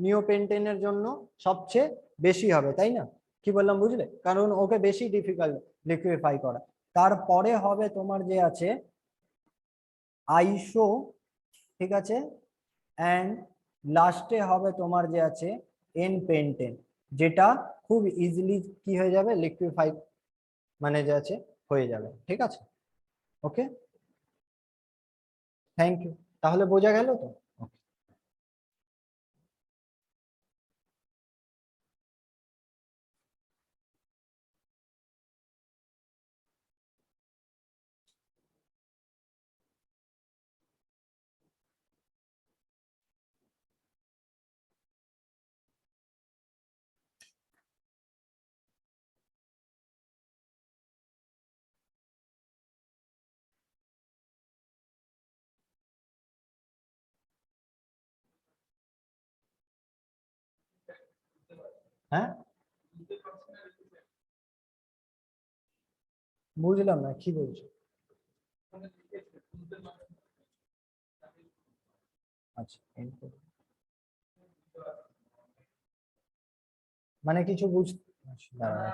নিওপেন্টেনের জন্য সবচেয়ে বেশি হবে, তাই না। কি বললাম বুঝলে, কারণ ওকে বেশি ডিফিকাল্ট লিকুইফাই করা। তারপরে হবে তোমার যে আছে আইসো, ঠিক আছে, অ্যান্ড লাস্টে হবে তোমার যে আছে এন পেন্টেন, যেটা খুব ইজিলি কি হয়ে যাবে, লিকুইফাই মানে যে আছে হয়ে যাবে, ঠিক আছে। ওকে, থ্যাংক ইউ। তাহলে বোঝা গেল তো। হ্যাঁ, বুঝলাম না কি বলছো। আচ্ছা, মানে কিছু বুঝ, আচ্ছা, দাঁড়াও।